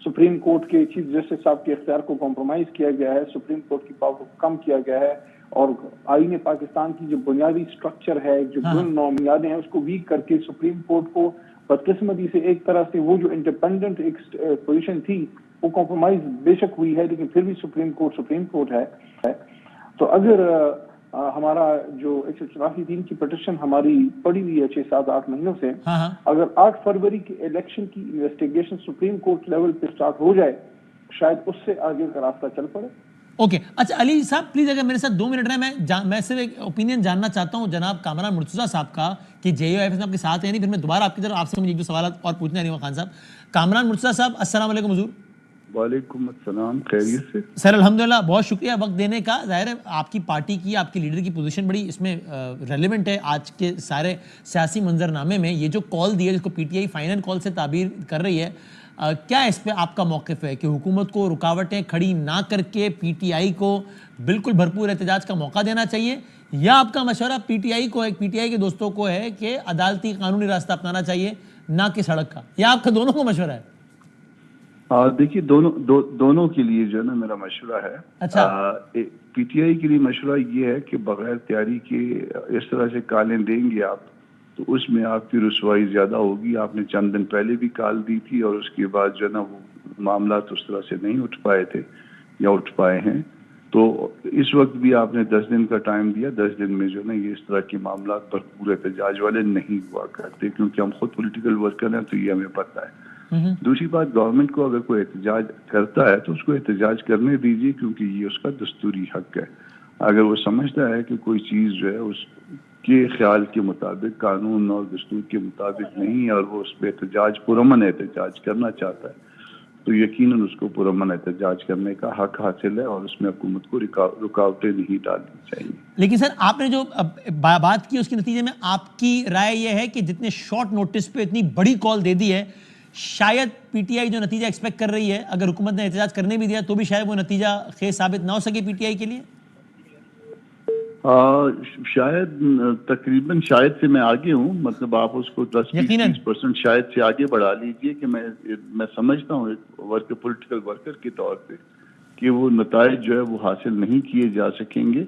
سپریم کورٹ کے چیف جسٹس صاحب کے اختیار کو کمپرومائز کیا گیا ہے, سپریم کورٹ کی پاور کو کم کیا گیا ہے, اور آئین پاکستان کی جو بنیادی سٹرکچر ہے, جو بنیادیں ہیں, اس کو ویک کر کے سپریم کورٹ کو بدقسمتی سے ایک طرح سے وہ جو انڈیپینڈنٹ ایک پوزیشن تھی وہ کمپرومائز بے شک ہوئی ہے, لیکن پھر بھی سپریم کورٹ ہے. تو اگر ہمارا جو 184 کی پٹیشن ہماری پڑی ہوئی ہے 6-7-8 مہینوں سے, اگر 8 فروری کے الیکشن کی انویسٹیگیشن سپریم کورٹ لیول پہ سٹارٹ ہو جائے, شاید اس سے آگے کا راستہ چل پڑے. اوکے, اچھا علی صاحب پلیز اگر میرے ساتھ 2 منٹ رہے, میں صرف ایک اوپینین جاننا چاہتا ہوں جناب کامران مرتضیٰ صاحب کا کہ جے یو ایف ایس آپ کے ساتھ ہیں نہیں, پھر میں دوبارہ آپ کی طرف آپ سے مجھے 1-2 سوالات اور پوچھنے علی خان صاحب. کامران مرتضیٰ صاحب السلام علیکم. حضور وعلیکم السلام, خیریت سے؟ سر الحمدللہ, بہت شکریہ وقت دینے کا. ظاہر ہے آپ کی پارٹی کی, آپ کی لیڈر کی پوزیشن بڑی اس میں ریلیونٹ ہے آج کے سارے سیاسی منظرنامے میں. یہ جو کال دی ہے جس کو پی ٹی آئی فائنل کال سے تعبیر کر رہی ہے, کیا اس پہ آپ کا موقف ہے کہ حکومت کو رکاوٹیں کھڑی نہ کر کے پی ٹی آئی کو بالکل بھرپور احتجاج کا موقع دینا چاہیے, یا آپ کا مشورہ پی ٹی آئی کو, پی ٹی آئی کے دوستوں کو ہے کہ عدالتی قانونی راستہ اپنانا چاہیے نہ کہ سڑک کا, یا آپ کا دونوں کو مشورہ ہے؟ دیکھیے دونوں کے لیے جو ہے نا میرا مشورہ ہے. اچھا, پی ٹی آئی کے لیے مشورہ یہ ہے کہ بغیر تیاری کے اس طرح سے کالیں دیں گے آپ تو اس میں آپ کی رسوائی زیادہ ہوگی. آپ نے چند دن پہلے بھی کال دی تھی اور اس کے بعد جو ہے نا وہ معاملات اس طرح سے نہیں اٹھ پائے تھے یا اٹھ پائے ہیں. تو اس وقت بھی آپ نے 10 دن کا ٹائم دیا. 10 دن میں جو ہے نا یہ اس طرح کے معاملات پر پورے احتجاج والے نہیں ہوا کرتے, کیونکہ ہم خود پولیٹیکل ورکر ہیں تو یہ ہمیں پتہ ہے. دوسری بات, گورنمنٹ کو اگر کوئی احتجاج کرتا ہے تو اس کو احتجاج کرنے دیجیے, کیونکہ یہ اس کا دستوری حق ہے. اگر وہ سمجھتا ہے کہ کوئی چیز جو ہے اس کے خیال کے مطابق قانون اور دستور کے مطابق نہیں اور وہ اس پہ احتجاج پرامن احتجاج کرنا چاہتا ہے تو یقیناً اس کو پرامن احتجاج کرنے کا حق حاصل ہے اور اس میں حکومت کو رکاوٹیں نہیں ڈالنی چاہیے. لیکن سر آپ نے جو بات کی اس کے نتیجے میں آپ کی رائے یہ ہے کہ جتنے شارٹ نوٹس پہ اتنی بڑی کال دے دی ہے, شاید پی ٹی آئی جو نتیجہ ایکسپیکٹ کر رہی ہے, اگر حکومت نے احتجاج کرنے بھی دیا تو بھی شاید وہ نتیجہ خیز ثابت نہ ہو سکے پی ٹی آئی کے لیے. شاید تقریباً شاید سے میں آگے ہوں, مطلب آپ اس کو 10-20% شاید سے آگے بڑھا لیجئے کہ میں سمجھتا ہوں ایک پولیٹیکل ورکر کے طور پہ کہ وہ نتائج جو ہے وہ حاصل نہیں کیے جا سکیں گے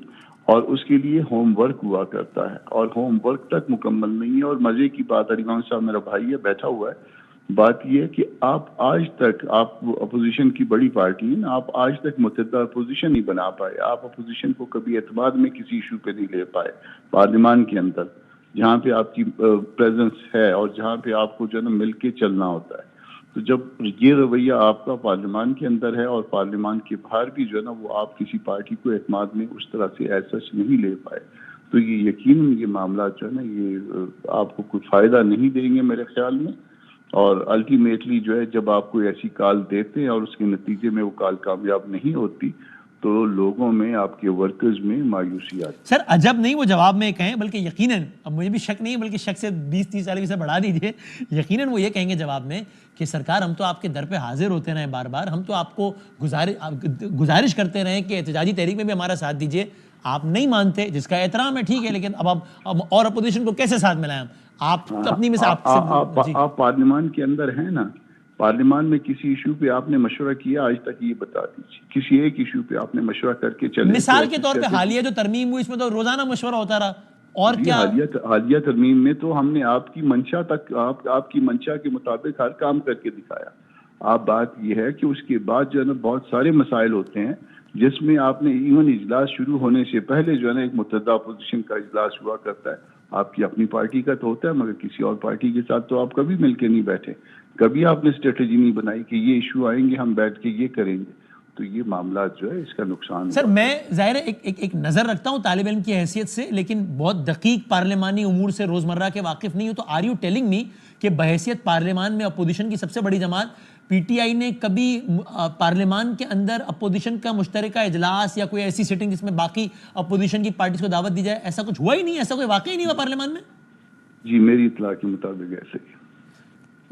اور اس کے لیے ہوم ورک ہوا کرتا ہے اور ہوم ورک تک مکمل نہیں ہے. اور مزے کی بات, علی امام صاحب میرا بھائی ہے بیٹھا ہوا ہے, بات یہ ہے کہ آپ آج تک, آپ اپوزیشن کی بڑی پارٹی ہیں, آپ آج تک متحدہ اپوزیشن نہیں بنا پائے. آپ اپوزیشن کو کبھی اعتماد میں کسی ایشو پہ نہیں لے پائے پارلیمان کے اندر, جہاں پہ آپ کی پریزنس ہے اور جہاں پہ آپ کو جو ہے نا مل کے چلنا ہوتا ہے. تو جب یہ رویہ آپ کا پارلیمان کے اندر ہے اور پارلیمان کے باہر بھی جو ہے نا وہ آپ کسی پارٹی کو اعتماد میں اس طرح سے ایسا نہیں لے پائے, تو یہ یقیناً یہ معاملات جو ہے نا یہ آپ کو کوئی فائدہ نہیں دیں گے میرے خیال میں. اور الٹیمیٹلی جو ہے جب آپ کوئی ایسی کال دیتے ہیں اور اس کے نتیجے میں وہ کال کامیاب نہیں ہوتی تو لوگوں میں, آپ کے ورکرز میں مایوسی آتی. سر عجب نہیں وہ جواب میں کہیں, بلکہ یقیناً, اب مجھے بھی شک نہیں ہے بلکہ شک سے 20-30 سے بڑھا دیجئے, یقیناً وہ یہ کہیں گے جواب میں کہ سرکار ہم تو آپ کے در پہ حاضر ہوتے رہے بار بار, ہم تو آپ کو گزارش کرتے رہے کہ احتجاجی تحریک میں بھی ہمارا ساتھ دیجئے, آپ نہیں مانتے, جس کا احترام ہے ٹھیک ہے, لیکن اب اور اپوزیشن کو کیسے ساتھ ملائیں ہم؟ آپ اپنی میں سے آپ پارلیمان کے اندر ہیں نا, پارلیمان میں کسی ایشو پہ آپ نے مشورہ کیا آج تک, یہ بتا دیجیے کسی ایک ایشو پہ آپ نے مشورہ کر کے چلے. مثال کے طور پہ حالیہ جو ترمیم ہوئی اس میں تو روزانہ مشورہ ہوتا رہا, اور کیا حالیہ ترمیم میں تو ہم نے آپ کی منشا تک, آپ کی منشا کے مطابق ہر کام کر کے دکھایا. آپ بات یہ ہے کہ اس کے بعد جو ہے نا بہت سارے مسائل ہوتے ہیں جس میں آپ نے ایون اجلاس شروع ہونے سے پہلے جو ہے نا ایک متحدہ اپوزیشن کا اجلاس ہوا کرتا ہے. آپ کی اپنی پارٹی کا تو ہوتا ہے مگر کسی اور پارٹی کے ساتھ تو آپ کبھی مل کے نہیں بیٹھے, کبھی آپ نے اسٹریٹجی نہیں بنائی کہ یہ ایشو آئیں گے ہم بیٹھ کے یہ کریں گے. تو یہ معاملات جو ہے اس کا نقصان. سر میں ظاہر ہے ایک نظر رکھتا ہوں طالب علم کی حیثیت سے, لیکن بہت دقیق پارلیمانی امور سے روزمرہ کے واقف نہیں ہوں, تو آر یو ٹیلنگ می کہ بحیثیت پارلیمان میں اپوزیشن کی سب سے بڑی جماعت پی ٹی آئی نے کبھی پارلیمان کے اندر اپوزیشن کا مشترکہ اجلاس یا کوئی ایسی سیٹنگ جس میں باقی اپوزیشن کی پارٹیز کو دعوت دی جائے, ایسا کچھ ہوا ہی نہیں, ایسا کوئی واقعی نہیں ہوا پارلیمان میں؟ جی میری اطلاع کے مطابق ایسے ہی.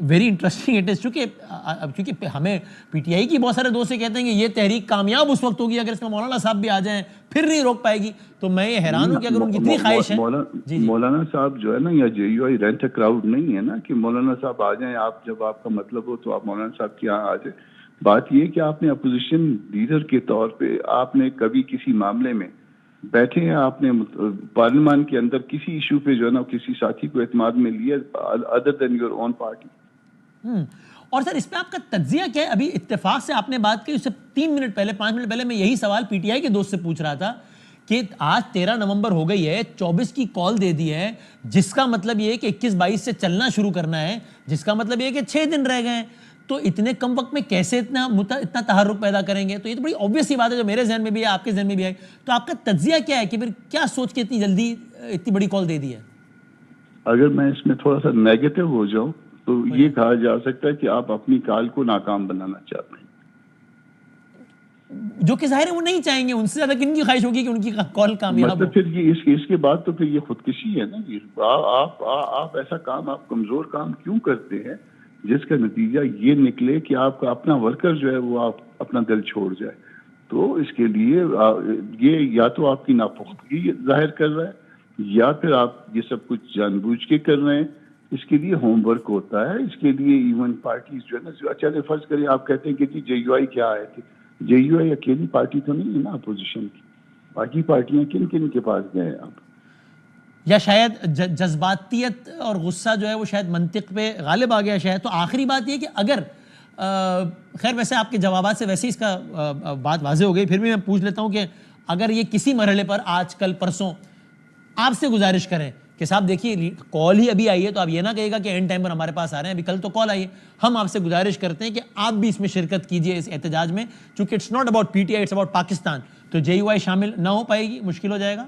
ویری انٹرسٹنگ اٹ از, چونکہ ہمیں پی ٹی آئی کی بہت سارے دوست کہتے ہیں کہ یہ تحریک کامیاب اس وقت ہوگی اگر اس میں مولانا صاحب بھی آ جائیں, پھر نہیں روک پائے گی. تو میں یہ حیران ہوں کہ اگر ان کی اتنی خواہش ہے. مولانا صاحب جو ہے نا, یا J U I rent a crowd نہیں ہے نا کہ مولانا صاحب آ جائیں, آپ جب آپ کا مطلب ہو تو آپ مولانا صاحب کے یہاں آ جائیں. بات یہ کہ آپ نے اپوزیشن لیڈر کے طور پہ آپ نے کبھی کسی معاملے میں بیٹھے ہیں, آپ نے پارلیمان کے اندر کسی ایشو پہ جو ہے نا کسی ساتھی کو اعتماد میں لیا other than your own party? اور سر اس پہ آپ کا تجزیہ کیا ہے؟ ابھی اتفاق سے آپ نے بات کی, اس سے 3 منٹ پہلے 5 منٹ پہلے میں یہی سوال پی ٹی آئی کے دوست سے پوچھ رہا تھا کہ آج 13 نومبر ہو گئی ہے, 24 کی کال دے دی ہے, جس کا مطلب یہ ہے کہ 21-22 سے چلنا شروع کرنا ہے, جس کا مطلب یہ ہے کہ 6 دن رہ گئے ہیں. تو اتنے کم وقت میں کیسے اتنا تحرک پیدا کریں گے؟ تو یہ تو بڑی obvious سی بات ہے جو میرے ذہن میں بھی ہے, آپ کے ذہن میں بھی ہے. تو آپ کا تجزیہ کیا ہے کہ پھر کیا سوچ کے اتنی جلدی اتنی بڑی کال دے دی ہے؟ اگر میں اس میں تھوڑا سا نیگیٹو ہو جاؤں تو یہ کہا جا سکتا ہے کہ آپ اپنی کال کو ناکام بنانا چاہتے ہیں, جو کہ ظاہر ہے وہ نہیں چاہیں گے. ان سے زیادہ کن کی خواہش ہوگی کہ ان کی کال کامیاب ہو؟ مطلب پھر یہ اس کے بعد تو پھر یہ خودکشی ہے نا. آپ ایسا کام, آپ کمزور کام کیوں کرتے ہیں جس کا نتیجہ یہ نکلے کہ آپ کا اپنا ورکر جو ہے وہ آپ اپنا دل چھوڑ جائے؟ تو اس کے لیے یہ یا تو آپ کی ناپختگی ظاہر کر رہا ہے یا پھر آپ یہ سب کچھ جان بوجھ کے کر رہے ہیں. اس کے لیے ہوم ورک ہوتا ہے, اس کے لیے ایون پارٹیز جو ہے نا, چلے فرض کریں آپ کہتے ہیں کہ جی جے یو آئی کیا آئے تھے, جے یو آئی اکیلی پارٹی تو نہیں ہے نا اپوزیشن کی, باقی پارٹیاں کن کن کے پاس گئے آپ؟ یا شاید جذباتیت اور غصہ جو ہے وہ شاید منطق پہ غالب آ گیا شاید. تو آخری بات یہ کہ اگر خیر ویسے آپ کے جوابات سے ویسے اس کا بات واضح ہو گئی, پھر بھی میں پوچھ لیتا ہوں کہ اگر یہ کسی مرحلے پر آج کل پرسوں آپ سے گزارش کریں کہ صاحب دیکھیے کال ہی ابھی آئی ہے, تو آپ یہ نہ کہے گا کہ اینڈ ٹائم پر ہمارے پاس آ رہے ہیں, ابھی کل تو کال آئی ہے, ہم آپ سے گزارش کرتے ہیں کہ آپ بھی اس میں شرکت کیجئے اس احتجاج میں, چونکہ it's not about P T I, it's about Pakistan, تو جے یو آئی شامل نہ ہو پائے گی, مشکل ہو جائے گا.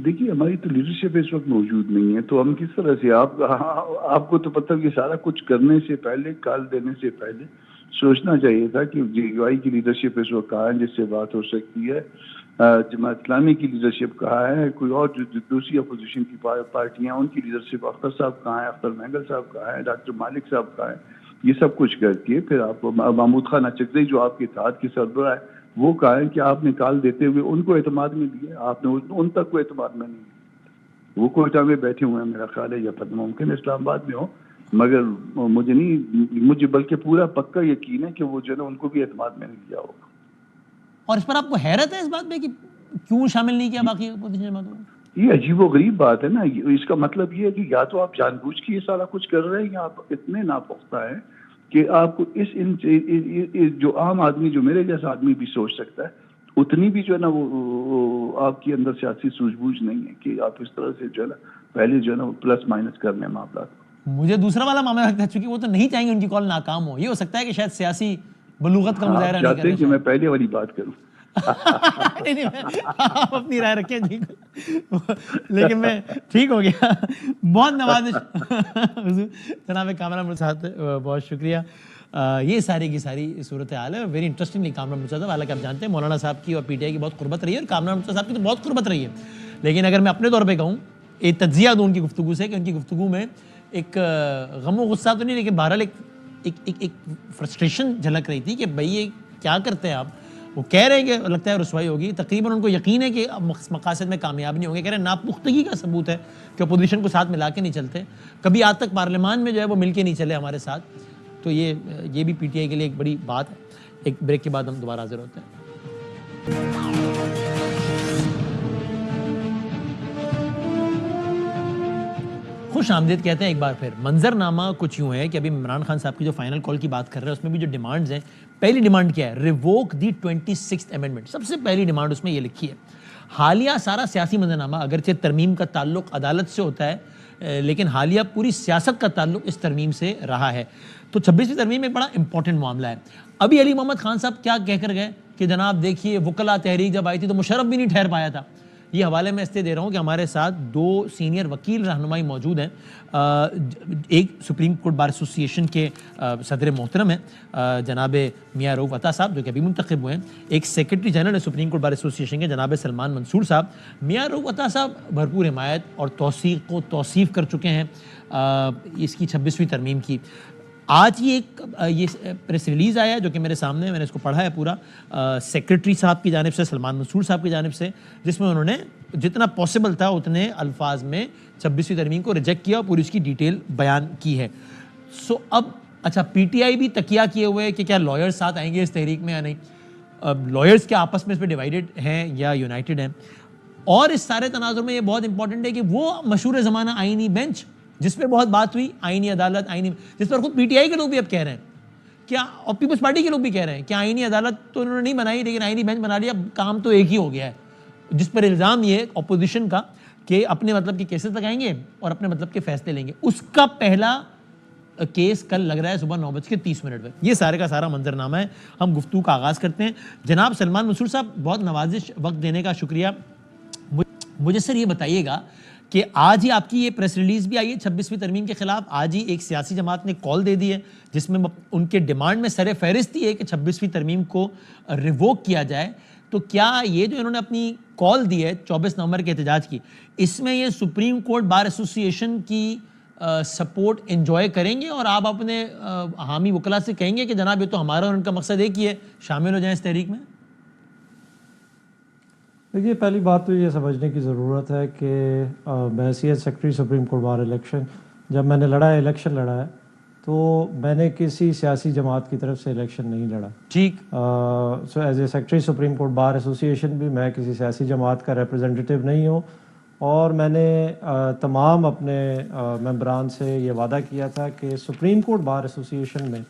دیکھیے ہماری تو لیڈرشپ اس وقت موجود نہیں ہے, تو ہم کس طرح سے آپ کو تو پتہ کہ سارا کچھ کرنے سے پہلے, کال دینے سے پہلے سوچنا چاہیے تھا کہ جے یو آئی کی لیڈرشپ اس وقت کہاں ہے جس سے بات ہو سکتی ہے, جماعت اسلامی کی لیڈرشپ کہاں ہے, کوئی اور جو دوسری اپوزیشن کی پارٹیاں ان کی لیڈرشپ, اختر صاحب کہاں ہے, اختر مینگل صاحب کہاں ہے, ڈاکٹر مالک صاحب کہاں ہے, یہ سب کچھ کر کے پھر آپ کو محمود خان اچکزئی جو آپ کے اتحاد کے سربراہ ہے وہ کہا ہے کہ آپ نے کال دیتے ہوئے ان کو اعتماد میں دیا, آپ نے ان تک کو اعتماد میں نہیں دیا. وہ کوئٹہ میں بیٹھے ہوئے ہیں میرا خیال ہے, یا پتہ ممکن اسلام آباد میں ہو, مگر مجھے بلکہ پورا پکا یقین ہے کہ وہ جو ہے نا ان کو بھی اعتماد میں نہیں دیا ہوگا. اور اس پر آپ کو حیرت ہے اس بات پہ کہ کیوں شامل نہیں کیا باقی اپوزیشن جماعتوں کو؟ یہ عجیب و غریب بات ہے نا. اس کا مطلب یہ ہے کہ یا تو آپ جان بوجھ کے یہ سارا کچھ کر رہے ہیں, یا آپ اتنے ناپختہ ہیں کہ آپ کو جو عام آدمی, جو میرے جیسا آدمی بھی سوچ سکتا ہے, اتنی بھی جو ہے نا وہ آپ کے اندر سیاسی سوجھ بوجھ نہیں ہے کہ آپ اس طرح سے جو ہے نا پہلے جو ہے نا وہ پلس مائنس کرنے معاملات. مجھے دوسرا والا معاملہ لگتا ہے چونکہ وہ تو نہیں چاہیں گے ان کی کال ناکام ہو, یہ ہو سکتا ہے کہ شاید سیاسی بلوغت کا مظاہرہ نہیں کریں کہ میں پہلے والی بات کروں. آپ اپنی رائے رکھیں جی, لیکن میں ٹھیک ہو گیا. بہت نوازش جناب کامران ملک صاحب, بہت شکریہ. یہ ساری کی ساری صورت حال ہے. ویری انٹرسٹنگلی کامران ملک صاحب, حالانکہ آپ جانتے ہیں مولانا صاحب کی اور پی ٹی آئی کی بہت قربت رہی ہے, اور کامران ملک صاحب کی تو بہت قربت رہی ہے, لیکن اگر میں اپنے طور پہ کہوں ایک تجزیہ دوں ان کی گفتگو سے, کہ ان کی گفتگو میں ایک غم و غصہ تو نہیں, لیکن بہرحال ایک فرسٹریشن جھلک رہی تھی کہ بھئی یہ کیا کرتے ہیں آپ. وہ کہہ رہے ہیں کہ لگتا ہے رسوائی ہوگی, تقریباً ان کو یقین ہے کہ مقاصد میں کامیاب نہیں ہوں گے. کہہ رہے ہیں ناپختگی کا ثبوت ہے کہ اپوزیشن کو ساتھ ملا کے نہیں چلتے, کبھی آج تک پارلیمان میں جو ہے وہ مل کے نہیں چلے ہمارے ساتھ. تو یہ بھی پی ٹی آئی کے لیے ایک بڑی بات ہے. ایک بریک کے بعد ہم دوبارہ حاضر ہوتے ہیں. خوش آمدید کہتے ہیں ایک بار پھر. منظرنامہ کچھ یوں ہے کہ ابھی عمران خان صاحب کی جو فائنل کال کی بات کر رہے ہیں اس میں بھی جو ڈیمانڈز ہیں, پہلی ڈیمانڈ کیا ہے؟ ریووک دی 26th امینڈمنٹ. سب سے پہلی ڈیمانڈ اس میں یہ لکھی ہے. حالیہ سارا سیاسی منظرنامہ اگرچہ ترمیم کا تعلق عدالت سے ہوتا ہے, لیکن حالیہ پوری سیاست کا تعلق اس ترمیم سے رہا ہے. تو 26ویں ترمیم ایک بڑا امپورٹنٹ معاملہ ہے. ابھی علی محمد خان صاحب کیا کہہ کر گئے کہ جناب دیکھیے وکلا تحریک جب آئی تھی تو مشرف بھی نہیں ٹھہر پایا تھا. یہ حوالے میں اس لیے دے رہا ہوں کہ ہمارے ساتھ دو سینئر وکیل رہنمائی موجود ہیں. ایک سپریم کورٹ بار ایسوسی ایشن کے صدر محترم ہیں جناب میاں رؤوف عطا صاحب جو کہ ابھی منتخب ہوئے ہیں. ایک سیکرٹری جنرل ہے سپریم کورٹ بار ایسوسی ایشن کے جناب سلمان منصور صاحب. میاں رؤوف عطا صاحب بھرپور حمایت اور توثیق و توصیف کر چکے ہیں اس کی 26ویں ترمیم کی. آج ہی ایک یہ پریس ریلیز آیا ہے جو کہ میرے سامنے, میں نے اس کو پڑھا ہے پورا, سیکرٹری صاحب کی جانب سے, سلمان منصور صاحب کی جانب سے, جس میں انہوں نے جتنا پاسبل تھا اتنے الفاظ میں 26ویں ترمیم کو ریجیکٹ کیا اور پوری اس کی ڈیٹیل بیان کی ہے. سو اب اچھا پی ٹی آئی بھی تکیہ کیے ہوئے کہ کیا لائرز ساتھ آئیں گے اس تحریک میں یا نہیں. لائرز کیا آپس میں اس پہ ڈیوائیڈڈ ہیں یا یونائٹڈ ہیں. اور اس سارے تناظر میں یہ بہت امپورٹنٹ ہے کہ وہ مشہور زمانہ آئینی بینچ جس پہ بہت بات ہوئی, آئینی عدالت, آئینی, جس پر خود پی ٹی آئی کے لوگ بھی اب کہہ رہے ہیں کیا, اور پیپلز پارٹی کے لوگ بھی کہہ رہے ہیں کہ آئینی عدالت تو انہوں نے نہیں بنائی لیکن آئینی بینچ بنا لیا, کام تو ایک ہی ہو گیا ہے. جس پر الزام یہ ہے اپوزیشن کا کہ اپنے مطلب کے کیسز لگائیں گے اور اپنے مطلب کے فیصلے لیں گے. اس کا پہلا کیس کل لگ رہا ہے صبح 9:30 پہ. یہ سارے کا سارا منظرنامہ ہے. ہم گفتگو کا آغاز کرتے ہیں. جناب سلمان منصور صاحب بہت نوازش, وقت دینے کا شکریہ. مجھے سر یہ بتائیے گا کہ آج ہی آپ کی یہ پریس ریلیز بھی آئی ہے 26ویں ترمیم کے خلاف. آج ہی ایک سیاسی جماعت نے کال دے دی ہے جس میں ان کے ڈیمانڈ میں سر فہرست ہی ہے کہ 26ویں ترمیم کو ریووک کیا جائے. تو کیا یہ جو انہوں نے اپنی کال دی ہے 24 نومبر کے احتجاج کی, اس میں یہ سپریم کورٹ بار ایسوسی ایشن کی سپورٹ انجوائے کریں گے اور آپ اپنے حامی وکلا سے کہیں گے کہ جناب یہ تو ہمارا اور ان کا مقصد ایک ہی ہے, شامل ہو جائیں اس تحریک میں؟ دیکھیے پہلی بات تو یہ سمجھنے کی ضرورت ہے کہ میں سیکرٹری سپریم کورٹ بار الیکشن جب میں نے لڑا ہے, الیکشن لڑا ہے, تو میں نے کسی سیاسی جماعت کی طرف سے الیکشن نہیں لڑا. ٹھیک. So as a secretary supreme court bar ایسوسی ایشن بھی میں کسی سیاسی جماعت کا ریپرزنٹیٹیو نہیں ہوں, اور میں نے تمام اپنے ممبران سے یہ وعدہ کیا تھا کہ سپریم کورٹ بار ایسوسی ایشن میں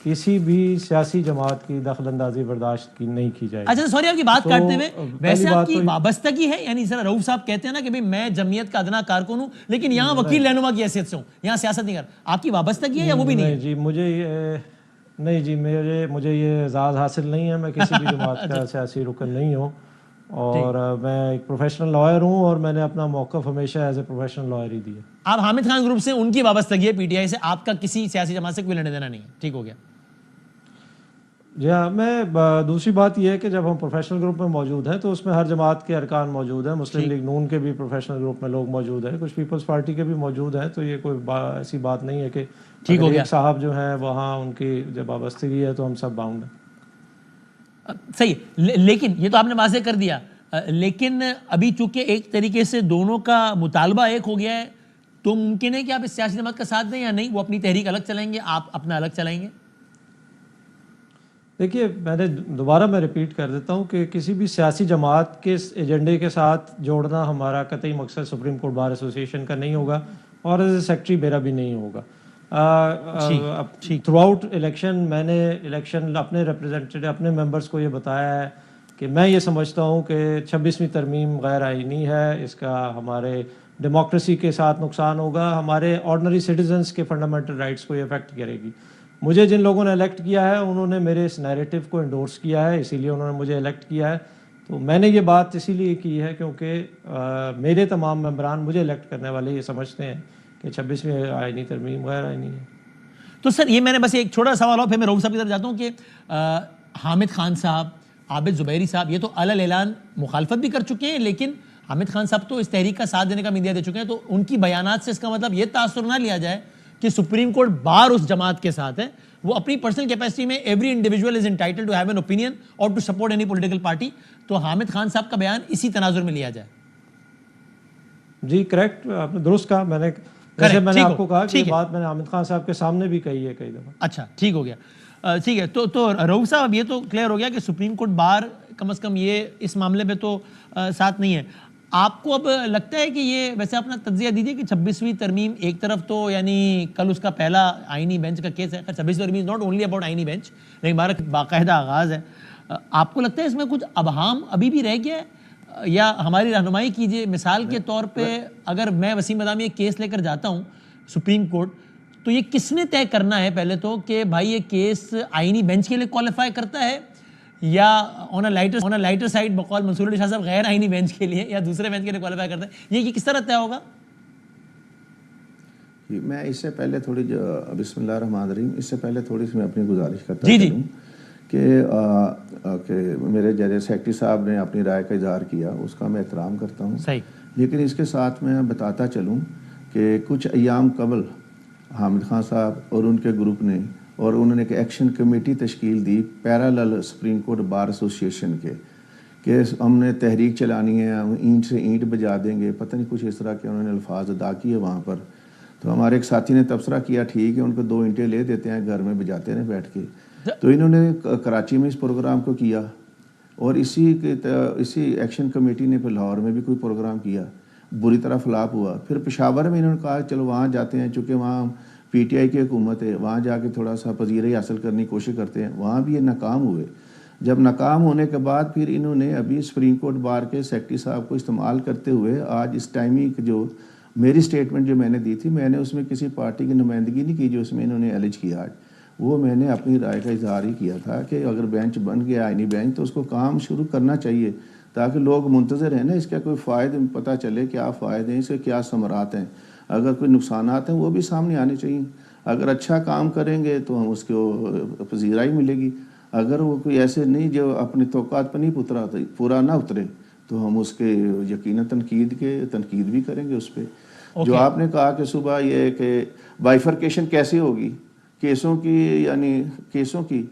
کسی بھی سیاسی جماعت کی دخل اندازی برداشت کی نہیں کی جائے گی. اچھا سوری آپ کی بات کاٹتے ہوئے, ویسے آپ کی وابستگی ہے, یعنی سر رؤوف صاحب کہتے ہیں نا کہ بھئی میں جمعیت کا ادنا کارکن ہوں لیکن یہاں وکیل رہنما کی حیثیت سے ہوں, یہاں سیاست نہیں کر, آپ کی وابستگی ہے یا وہ بھی نہیں ہے؟ جی مجھے یہ اعزاز حاصل نہیں ہے, میں کسی بھی جماعت کا سیاسی رکن نہیں ہوں, اور میں ایک پروفیشنل لائر ہوں اور میں نے اپنا موقف ہمیشہ ایز اے پروفیشنل لائر ہی دیا. آپ حامد خان گروپ سے, ان کی وابستگی ہے پی ٹی آئی سے, آپ کا کسی سیاسی جماعت سے کوئی لینا دینا نہیں ہے, ٹھیک ہو گیا. جی ہاں, میں دوسری بات یہ ہے کہ جب ہم پروفیشنل گروپ میں موجود ہیں تو اس میں ہر جماعت کے ارکان موجود ہیں, مسلم لیگ نون کے بھی پروفیشنل گروپ میں لوگ موجود ہیں, کچھ پیپلز پارٹی کے بھی موجود ہیں, تو یہ کوئی ایسی بات نہیں ہے کہ ٹھیک ہو گیا ایک صاحب جو ہیں وہاں ان کی جب وابستگی ہے تو ہم سب باؤنڈ ہیں. صحیح, لیکن یہ تو آپ نے واضح کر دیا, لیکن ابھی چونکہ ایک طریقے سے دونوں کا مطالبہ ایک ہو گیا ہے تو ممکن ہے کہ آپ اس سیاسی جماعت کا ساتھ دیں یا نہیں, وہ اپنی تحریک الگ چلائیں گے, آپ اپنا الگ چلائیں گے. دیکھیے دوبارہ میں ریپیٹ کر دیتا ہوں کہ کسی بھی سیاسی جماعت کے ایجنڈے کے ساتھ جوڑنا ہمارا قطعی مقصد سپریم کورٹ بار ایسوسی ایشن کا نہیں ہوگا, اور ایز اے سیکٹری میرا بھی نہیں ہوگا. تھرو آؤٹ الیکشن میں نے اپنے ریپرزینٹیو اپنے ممبرس کو یہ بتایا ہے کہ میں یہ سمجھتا ہوں کہ 26ویں ترمیم غیر آئینی ہے, اس کا ہمارے ڈیموکریسی کے ساتھ نقصان ہوگا, ہمارے آرڈنری سٹیزنس کے فنڈامنٹل رائٹس کو یہ افیکٹ کرے گی. مجھے جن لوگوں نے الیکٹ کیا ہے انہوں نے میرے اس نیریٹو کو انڈورس کیا ہے, اسی لیے انہوں نے مجھے الیکٹ کیا ہے. تو میں نے یہ بات اسی لیے کی ہے کیونکہ میرے تمام ممبران مجھے الیکٹ کرنے والے یہ سمجھتے ہیں کہ 26ویں آئینی ترمیم غیر آئینی ہے. تو سر یہ میں نے بس ایک چھوٹا سوال اور پھر میں رؤوف صاحب کی طرف جاتا ہوں کہ حامد خان صاحب, عابد زبیری صاحب, یہ تو علل اعلان مخالفت بھی کر چکے ہیں, لیکن حامد خان صاحب تو اس تحریک کا ساتھ دینے کا میڈیا دے چکے ہیں, تو ان کی بیانات سے اس کا مطلب یہ تاثر نہ لیا جائے کہ سپریم کورٹ بار اس جماعت کے ساتھ ہے. وہ اپنی پرسنل کیپیسٹی میں every individual is entitled to have an opinion اور to support any political party, تو حامد خان صاحب کا بیان اسی تناظر میں لیا جائے. جی کریکٹ, آپ نے درست کہا. میں نے آپ کو کہا کہ یہ بات میں نے حامد خان صاحب کے سامنے بھی کہی ہے کئی دفعہ. اچھا ٹھیک ہو گیا, ٹھیک ہے. تو رؤوف صاحب یہ تو کلیئر ہو گیا کہ سپریم کورٹ بار کم از کم یہ اس معاملے پہ تو ساتھ نہیں ہے. آپ کو اب لگتا ہے کہ یہ, ویسے اپنا تجزیہ دیجیے کہ 26ویں ترمیم ایک طرف تو یعنی کل اس کا پہلا آئینی بینچ کا کیس ہے, 26ویں ترمیم ناٹ اونلی اباؤٹ آئینی بینچ, لیکن باقاعدہ آغاز ہے. آپ کو لگتا ہے اس میں کچھ ابہام ابھی بھی رہ گیا ہے, یا ہماری رہنمائی کیجیے. مثال کے طور پہ اگر میں وسیم بادامی ایک کیس لے کر جاتا ہوں سپریم کورٹ, تو یہ کس نے طے کرنا ہے پہلے تو کہ بھائی یہ کیس آئینی بینچ کے لیے کوالیفائی کرتا ہے یا آن اے لائٹر سائڈ بقول منصور علی شاہ صاحب غیر آئینی بینچ کے لیے یا دوسرے بینچ کے لیے کوالیفائی کرتا ہے, یہ کس طرح طے ہوگا؟ میں اس سے پہلے تھوڑی بسم اللہ الرحمن الرحیم, اس سے پہلے تھوڑی سی میں اپنی گزارش کرتا ہوں کہ میرے جج سیکرٹری صاحب نے اپنی رائے کا اظہار کیا, اس کا میں احترام کرتا ہوں. لیکن اس کے ساتھ میں بتاتا چلوں کہ کچھ ایام قبل حامد خان صاحب اور ان کے گروپ نے, اور انہوں نے ایک ایکشن کمیٹی تشکیل دی پیرالل سپریم کورٹ بار ایسوسی ایشن کے, کہ ہم نے تحریک چلانی ہے, ہم اینٹ سے اینٹ بجا دیں گے, پتہ نہیں کچھ اس طرح کے انہوں نے الفاظ ادا کیے وہاں پر. تو ہمارے ایک ساتھی نے تبصرہ کیا, ٹھیک ہے ان کو 2 اینٹیں لے دیتے ہیں, گھر میں بجاتے ہیں بیٹھ کے. تو انہوں نے کراچی میں اس پروگرام کو کیا, اور اسی ایکشن کمیٹی نے پھر لاہور میں بھی کوئی پروگرام کیا, بری طرح فلاپ ہوا. پھر پشاور میں انہوں نے کہا چلو وہاں جاتے ہیں, چونکہ وہاں پی ٹی آئی کی حکومت ہے, وہاں جا کے تھوڑا سا پذیرائی حاصل کرنے کی کوشش کرتے ہیں. وہاں بھی یہ ناکام ہوئے. جب ناکام ہونے کے بعد پھر انہوں نے ابھی سپریم کورٹ بار کے سیکرٹری صاحب کو استعمال کرتے ہوئے آج اس ٹائمنگ جو میری سٹیٹمنٹ جو میں نے دی تھی, میں نے اس میں کسی پارٹی کی نمائندگی نہیں کی جو اس میں انہوں نے ایلیج کیا. آج وہ میں نے اپنی رائے کا اظہار ہی کیا تھا کہ اگر بینچ بن گیا آئینی بینچ تو اس کو کام شروع کرنا چاہیے, تاکہ لوگ منتظر ہیں نا, اس کا کوئی فائدہ پتہ چلے, کیا فائدے ہیں, اس کے کیا ثمرات ہیں, اگر کوئی نقصانات ہیں وہ بھی سامنے آنے چاہیے. اگر اچھا کام کریں گے تو ہم اس کو پذیرائی ملے گی, اگر وہ کوئی ایسے نہیں جو اپنی توقعات پر نہیں پورا نہ اترے تو ہم اس کے یقیناً تنقید بھی کریں گے اس پہ. جو آپ نے کہا کہ صبح یہ کہ بائیفرکیشن کیسے ہوگی کیسوں کی, یعنی کیسوں کی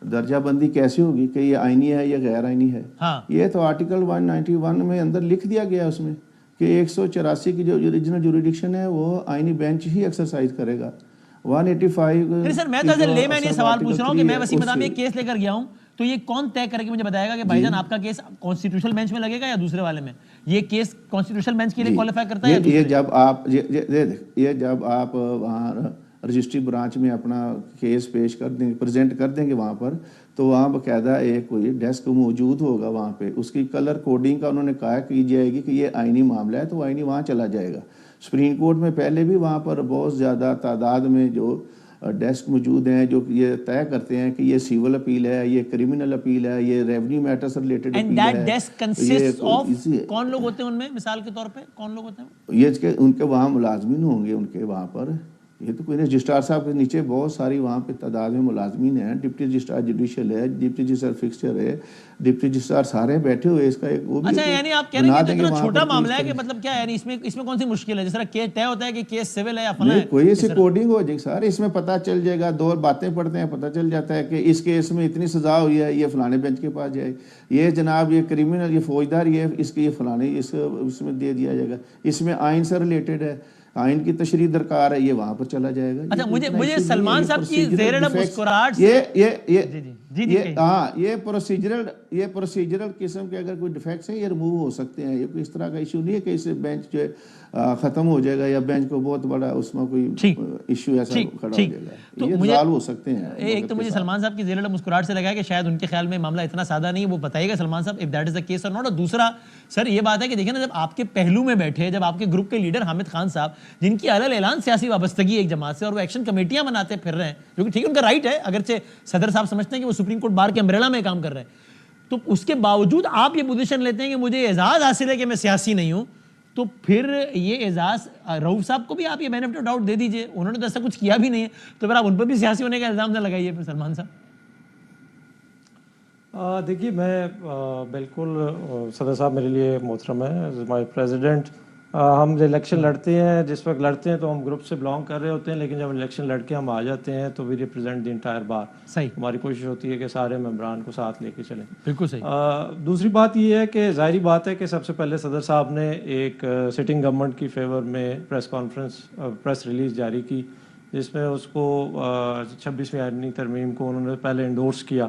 درجہ بندی کیسے ہوگی کہ یہ آئینی ہے یا غیر آئینی ہے, یہ تو آرٹیکل 191 میں اندر لکھ دیا گیا اس میں کہ 184 کی جو اوریجنل جوریڈکشن ہے وہ آئینی بینچ ہی ایکسرسائز کرے گا. 185 سر میں تو لے میں یہ سوال پوچھ رہا ہوں کہ میں وسیم بادامی ایک کیس لے کر گیا ہوں تو یہ کون طے کر کے مجھے بتائے گا کہ بھائی جان آپ کا کیس کانسٹیٹیوشنل بینچ میں لگے گا یا دوسرے والے میں؟ یہ کیس کانسٹیٹیوشنل بینچ کے لیے کوالیفائی کرتا ہے؟ یہ جب آپ وہاں رجسٹری برانچ میں اپنا کیس پیش کر دیں گے، پریزنٹ کر دیں گے وہاں پر، تو وہاں باقاعدہ ایک کوئی ڈیسک موجود ہوگا وہاں پہ، اس کی کلر کوڈنگ کا انہوں نے کہا کی جائے گی کہ یہ آئینی معاملہ ہے تو آئینی وہاں چلا جائے گا۔ سپریم کورٹ میں پہلے بھی وہاں پر بہت زیادہ تعداد میں جو ڈیسک موجود ہیں جو یہ طے کرتے ہیں کہ یہ سیول اپیل ہے، یہ کریمنل اپیل ہے، یہ ریونیو میٹر سے ریلیٹڈ اپیل ہے۔ ڈیسک کنسسٹ آف کون لوگ ہوتے ہیں ان میں؟ مثال کے طور پہ کون لوگ ہوتے ہیں؟ یہ کہ ان کے وہاں ملازمین ہوں گے، ان کے وہاں پر یہ تو کوئی نہیں، رجسٹرار صاحب کے نیچے بہت ساری وہاں پہ تعداد میں ملازمین ہیں، ڈپٹی رجسٹرار جوڈیشل ہے، ڈپٹی رجسٹرار فکسچر ہے، ڈپٹی رجسٹرار سارے بیٹھے ہوئے، اس کا ایک وہ بھی اچھا یعنی آپ کہہ رہے ہیں کہ اتنا چھوٹا معاملہ ہے کہ مطلب کیا ہے، یعنی اس میں کون سی مشکل ہے؟ جس طرح کیس طے ہوتا ہے کہ کیس سول ہے یا فلاں ہے، کوئی ایسی کوڈنگ ہو جائے سر، اس میں پتہ چل جائے گا، دو باتیں پڑھتے ہیں پتہ چل جاتا ہے کہ اس کیس میں اتنی سزا ہوئی ہے، یہ فلانے بینچ کے پاس جائے، یہ جناب یہ کریمنل، یہ فوجدار، یہ اس کے یہ فلانے اس میں دے دیا جائے گا، اس میں آئین سے ریلیٹڈ ہے، آئین کی تشریح درکار ہے، یہ وہاں پر چلا جائے گا۔ اچھا مجھے سلمان صاحب کی زیر مسکراہٹ یہ پروسیجرل قسم کے اگر کوئی ڈیفیکٹس ہیں یہ ریموو ہو سکتے ہیں، یہ کوئی اس طرح کا ایشو نہیں ہے کہ اس بینچ جو ہے ختم ہو جائے گا یا بینچ کو بہت بڑا اس میں کوئی ایشو ایسا کھڑا ہو جائے گا، یہ ریزالو ہو سکتے ہیں۔ ایک تو مجھے سلمان صاحب کی زیر مسکراہٹ سے لگا ہے کہ شاید ان کے خیال میں معاملہ اتنا سادہ نہیں ہے، وہ بتائیے گا سلمان صاحب if that is the case or not۔ اور دوسرا سر یہ بات ہے کہ دیکھیں نا، جب آپ کے پہلو میں بیٹھے، جب آپ کے گروپ کے لیڈر حامد خان صاحب جن کی علل اعلان سیاسی وابستگی ایک جماعت سے اور وہ ایکشن کمیٹیاں بناتے پھر رہے ہیں، جو کہ ٹھیک ہے ان کا رائٹ ہے، اگرچہ صدر صاحب سمجھتے ہیں کہ وہ سپریم کورٹ بار کے امبریلا میں کام کر رہے ہیں، تو اس کے باوجود آپ یہ پوزیشن لیتے ہیں کہ مجھے اعزاز حاصل ہے کہ میں سیاسی نہیں ہوں، تو پھر یہ اعزاز رؤوف صاحب کو بھی آپ یہ بینیفٹ آف ڈاؤٹ دے دیجئے، انہوں نے تو ایسا کچھ کیا بھی نہیں ہے، تو پھر آپ ان پر بھی سیاسی ہونے کا الزام نہ لگائیے پھر سلمان صاحب۔ دیکھیے میں بالکل، صدر صاحب میرے لیے محترم ہے، ایز مائی پریزیڈنٹ۔ ہم جو الیکشن لڑتے ہیں، جس وقت لڑتے ہیں تو ہم گروپ سے بلانگ کر رہے ہوتے ہیں، لیکن جب الیکشن لڑ کے ہم آ جاتے ہیں تو وی ریپرزینٹ دی انٹائر بار۔ صحیح، ہماری کوشش ہوتی ہے کہ سارے ممبران کو ساتھ لے کے چلیں۔ بالکل صحیح۔ دوسری بات یہ ہے کہ ظاہری بات ہے کہ سب سے پہلے صدر صاحب نے ایک سٹنگ گورنمنٹ کی فیور میں پریس ریلیز جاری کی، جس میں اس کو 26ویں آئینی ترمیم کو انہوں نے پہلے انڈورس کیا۔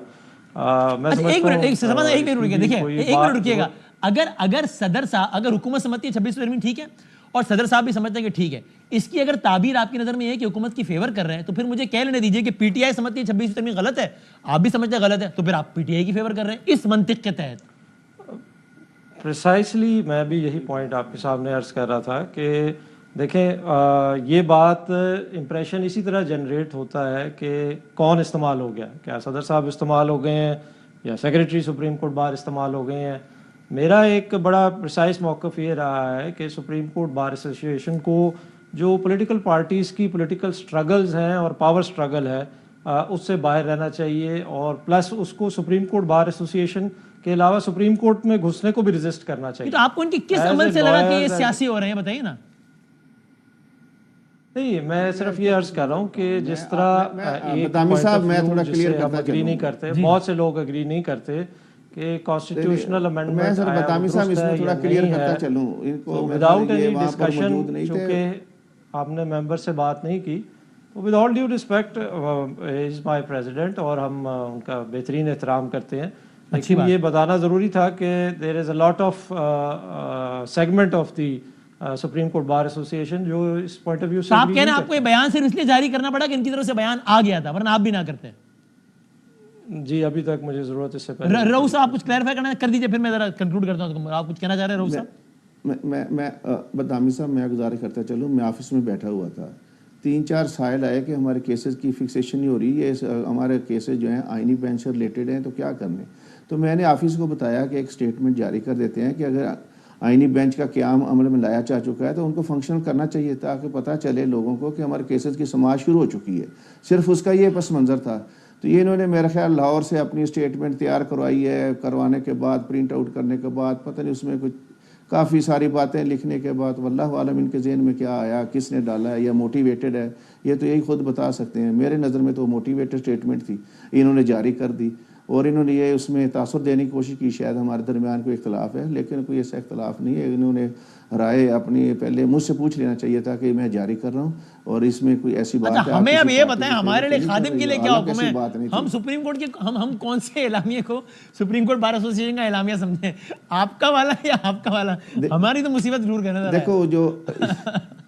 ایک منٹ رکیے گا، اگر صدر صاحب، اگر حکومت سمجھتی ہے 26ویں ترمیم ٹھیک ہے اور صدر صاحب بھی سمجھتے ہیں کہ ٹھیک ہے، اس کی اگر تعبیر آپ کی نظر میں ہے کہ حکومت کی فیور کر رہے ہیں، تو پھر مجھے کہہ لینے دیجئے کہ پی ٹی آئی سمجھتی ہے 26ویں ترمیم غلط ہے، آپ بھی سمجھتے ہیں غلط ہے، تو پھر آپ پی ٹی آئی کی فیور کر رہے ہیں اس منطق کے تحت۔ پریسائسلی میں بھی یہی پوائنٹ آپ کے سامنے عرض کر رہا تھا کہ دیکھیں یہ بات امپریشن اسی طرح جنریٹ ہوتا ہے کہ کون استعمال ہو گیا، کیا صدر صاحب استعمال ہو گئے ہیں یا سیکریٹری سپریم کورٹ بار استعمال ہو گئے ہیں۔ میرا ایک بڑا پریسائز موقف یہ رہا ہے کہ سپریم کورٹ بار ایسوسی ایشن کو جو پولیٹیکل پارٹیز کی پولیٹیکل سٹرگلز ہیں اور پاور سٹرگل ہے اس سے باہر رہنا چاہیے، اور پلس اس کو سپریم کورٹ بار ایسوسی ایشن کے علاوہ سپریم کورٹ میں گھسنے کو بھی ریزسٹ کرنا چاہیے۔ تو آپ کو ان کی کس عمل سے لگا کہ یہ سیاسی ہو رہے ہیں بتائیے نا؟ نہیں، میں صرف یہ عرض کر رہا ہوں کہ جس طرح اگری نہیں کرتے، بہت سے لوگ اگری نہیں کرتے کہ constitutional amendment without any discussion, چونکہ آپ نے ممبر سے بات نہیں کی، تو with all due respect is my president اور ہم ان کا بہترین احترام کرتے ہیں، لیکن یہ بتانا ضروری تھا کہ there is a lot of segment of the supreme court bar association جو اس پوائنٹ آف ویو سے آپ کہہ رہے ہیں آپ کو یہ بیان صرف اس لیے جاری کرنا پڑا کہ ان کی طرف سے بیان آ گیا تھا، ورنہ آپ بھی نہ کرتے؟ جی ابھی تک مجھے ضرورت اس سے پہلے۔ رؤوف صاحب آپ کچھ کلیریفائی کرنا کر دیجئے، پھر میں ذرا کنکلوڈ کرتا ہوں۔ آپ کچھ کہنا چاہ رہے ہیں رؤوف صاحب؟ میں بدامی صاحب میں گزارش کرتا چلوں، میں آفس میں بیٹھا ہوا تھا، 3-4 سائل آئے کہ ہمارے کیسز کی فکسیشن نہیں ہو رہی، یہ ہمارے کیسز جو ہیں آئینی بینچ سے ریلیٹڈ ہیں، تو کیا کرنے؟ تو میں نے آفس کو بتایا کہ ایک سٹیٹمنٹ جاری کر دیتے ہیں کہ اگر آئینی بینچ کا قیام عمل میں لایا جا چکا ہے تو ان کو فنکشن کرنا چاہیے تاکہ پتہ چلے لوگوں کو کہ ہمارے کیسز کی سماعت شروع ہو چکی ہے، صرف اس کا یہ پس منظر تھا۔ تو یہ انہوں نے میرا خیال لاہور سے اپنی اسٹیٹمنٹ تیار کروائی ہے، کروانے کے بعد پرنٹ آؤٹ کرنے کے بعد پتہ نہیں اس میں کچھ کافی ساری باتیں لکھنے کے بعد واللہ عالم ان کے ذہن میں کیا آیا، کس نے ڈالا ہے، یا موٹیویٹڈ ہے، یہ تو یہی خود بتا سکتے ہیں۔ میرے نظر میں تو موٹیویٹڈ اسٹیٹمنٹ تھی، انہوں نے جاری کر دی، اور انہوں نے یہ اس میں تاثر دینے کی کوشش کی شاید ہمارے درمیان کوئی اختلاف ہے، لیکن کوئی ایسا اختلاف نہیں ہے. انہوں نے رائے اپنی پہلے مجھ سے پوچھ لینا چاہیے تھا کہ میں جاری کر رہا ہوں اور اس میں کوئی ایسی بات ہے. ہمیں اب یہ بتائیں ہمارے لیے خادم کے لیے کیا حکم ہے؟ ہم سپریم کورٹ کے ہم کون سے اعلامیے کو سپریم کورٹ بار ایسوسی ایشن کا اعلامیہ سمجھیں؟ آپ کا والا یا آپ کا والا؟ ہماری تو مصیبت دور کرنا تھا. دیکھو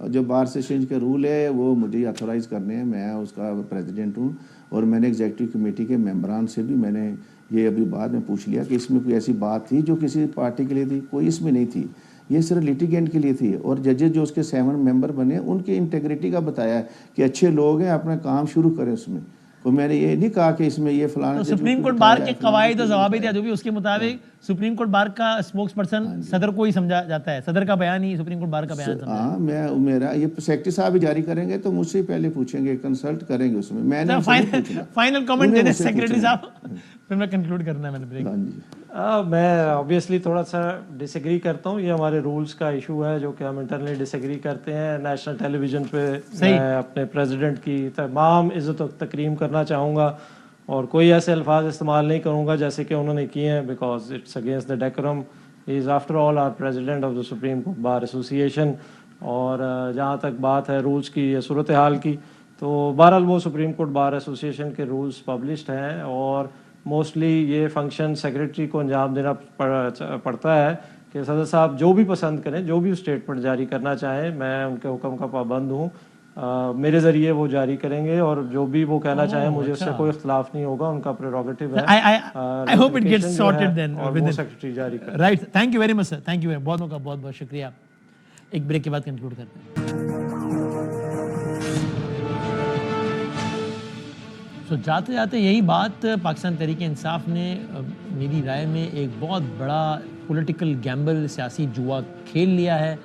جو بار ایسوسی کے رول ہے وہ مجھے اتھورائز کرنے ہیں، میں اس کا پریزیڈنٹ ہوں اور میں نے ایگزیکٹو کمیٹی کے ممبران سے بھی میں نے یہ ابھی بعد میں پوچھ لیا کہ اس میں کوئی ایسی بات تھی جو کسی پارٹی کے لیے تھی. کوئی اس میں نہیں تھی، یہ صرف لیٹیگینٹ کے لیے تھی. اور ججز جو اس کے 7 ممبر بنے ان کے انٹیگریٹی کا بتایا ہے کہ اچھے لوگ ہیں، اپنا کام شروع کریں. اس میں تو میں نے یہ نہیں کہا کہ اس میں یہ فلانا. سپریم کورٹ بار کے قواعد و ضوابط یا جو بھی اس کے مطابق سپریم کورٹ بار کا اسپوکس پرسن صدر کو ہی سمجھا جاتا ہے، صدر کا بیان ہی سپریم کورٹ بار کا بیان سمجھا. ہاں میرا یہ سیکرٹری صاحب جاری کریں گے تو مجھ سے پہلے پوچھیں گے، کنسلٹ کریں گے اس میں نے فائنل کمنٹ دے دیں سیکرٹری صاحب، پھر میں کنکلوڈ کرنا ہے. میں نے میں آبویسلی تھوڑا سا ڈس ایگری کرتا ہوں. یہ ہمارے رولز کا ایشو ہے جو کہ ہم انٹرنلی ڈس ایگری کرتے ہیں. نیشنل ٹیلی ویژن پہ میں اپنے پریزیڈنٹ کی تمام عزت و تکریم کرنا چاہوں گا اور کوئی ایسے الفاظ استعمال نہیں کروں گا جیسے کہ انہوں نے کیے ہیں، because it's against the decorum. He is after all our president of the supreme court bar association. اور جہاں تک بات ہے رولز کی یا صورتحال کی، تو بہرحال وہ سپریم کورٹ بار ایسوسی ایشن کے رولز پبلشڈ ہیں اور موسٹلی یہ فنکشن سیکرٹری کو انجام دینا پڑتا ہے کہ صدر صاحب جو بھی پسند کریں، جو بھی اسٹیٹمنٹ جاری کرنا چاہیں، میں ان کے حکم کا پابند ہوں. میرے ذریعے وہ جاری کریں گے اور جو بھی وہ کہنا چاہیں مجھے اس سے کوئی اختلاف نہیں ہوگا. ان کا پریروگیٹو ہے. I hope it gets sorted then. اور وہ سیکرٹری جاری کریں. Right. Thank you very much sir. Thank you. بہت بہت شکریہ. ایک بریک کے بعد کنکلوڈ کرتے ہیں. تو جاتے جاتے یہی بات پاکستان تحریک انصاف نے میری رائے میں ایک بہت بڑا پولیٹیکل گیمبل، سیاسی جوا کھیل لیا ہے.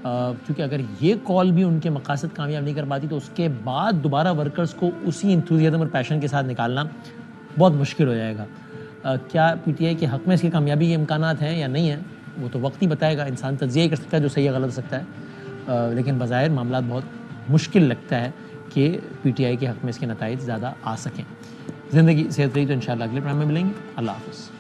کیونکہ اگر یہ کال بھی ان کے مقاصد کامیاب نہیں کر پاتی تو اس کے بعد دوبارہ ورکرز کو اسی انتھوزیازم اور پیشن کے ساتھ نکالنا بہت مشکل ہو جائے گا. کیا پی ٹی آئی کے حق میں اس کی کامیابی کے امکانات ہیں یا نہیں ہیں وہ تو وقت ہی بتائے گا. انسان تجزیہ کر سکتا ہے جو صحیح یا غلط ہو سکتا ہے، لیکن بظاہر معاملات بہت مشکل لگتا ہے کہ پی ٹی آئی کے حق میں اس کے نتائج زیادہ آ سکیں. زندگی صحت رہی تو انشاءاللہ اگلے پروگرام میں ملیں گے. اللہ حافظ.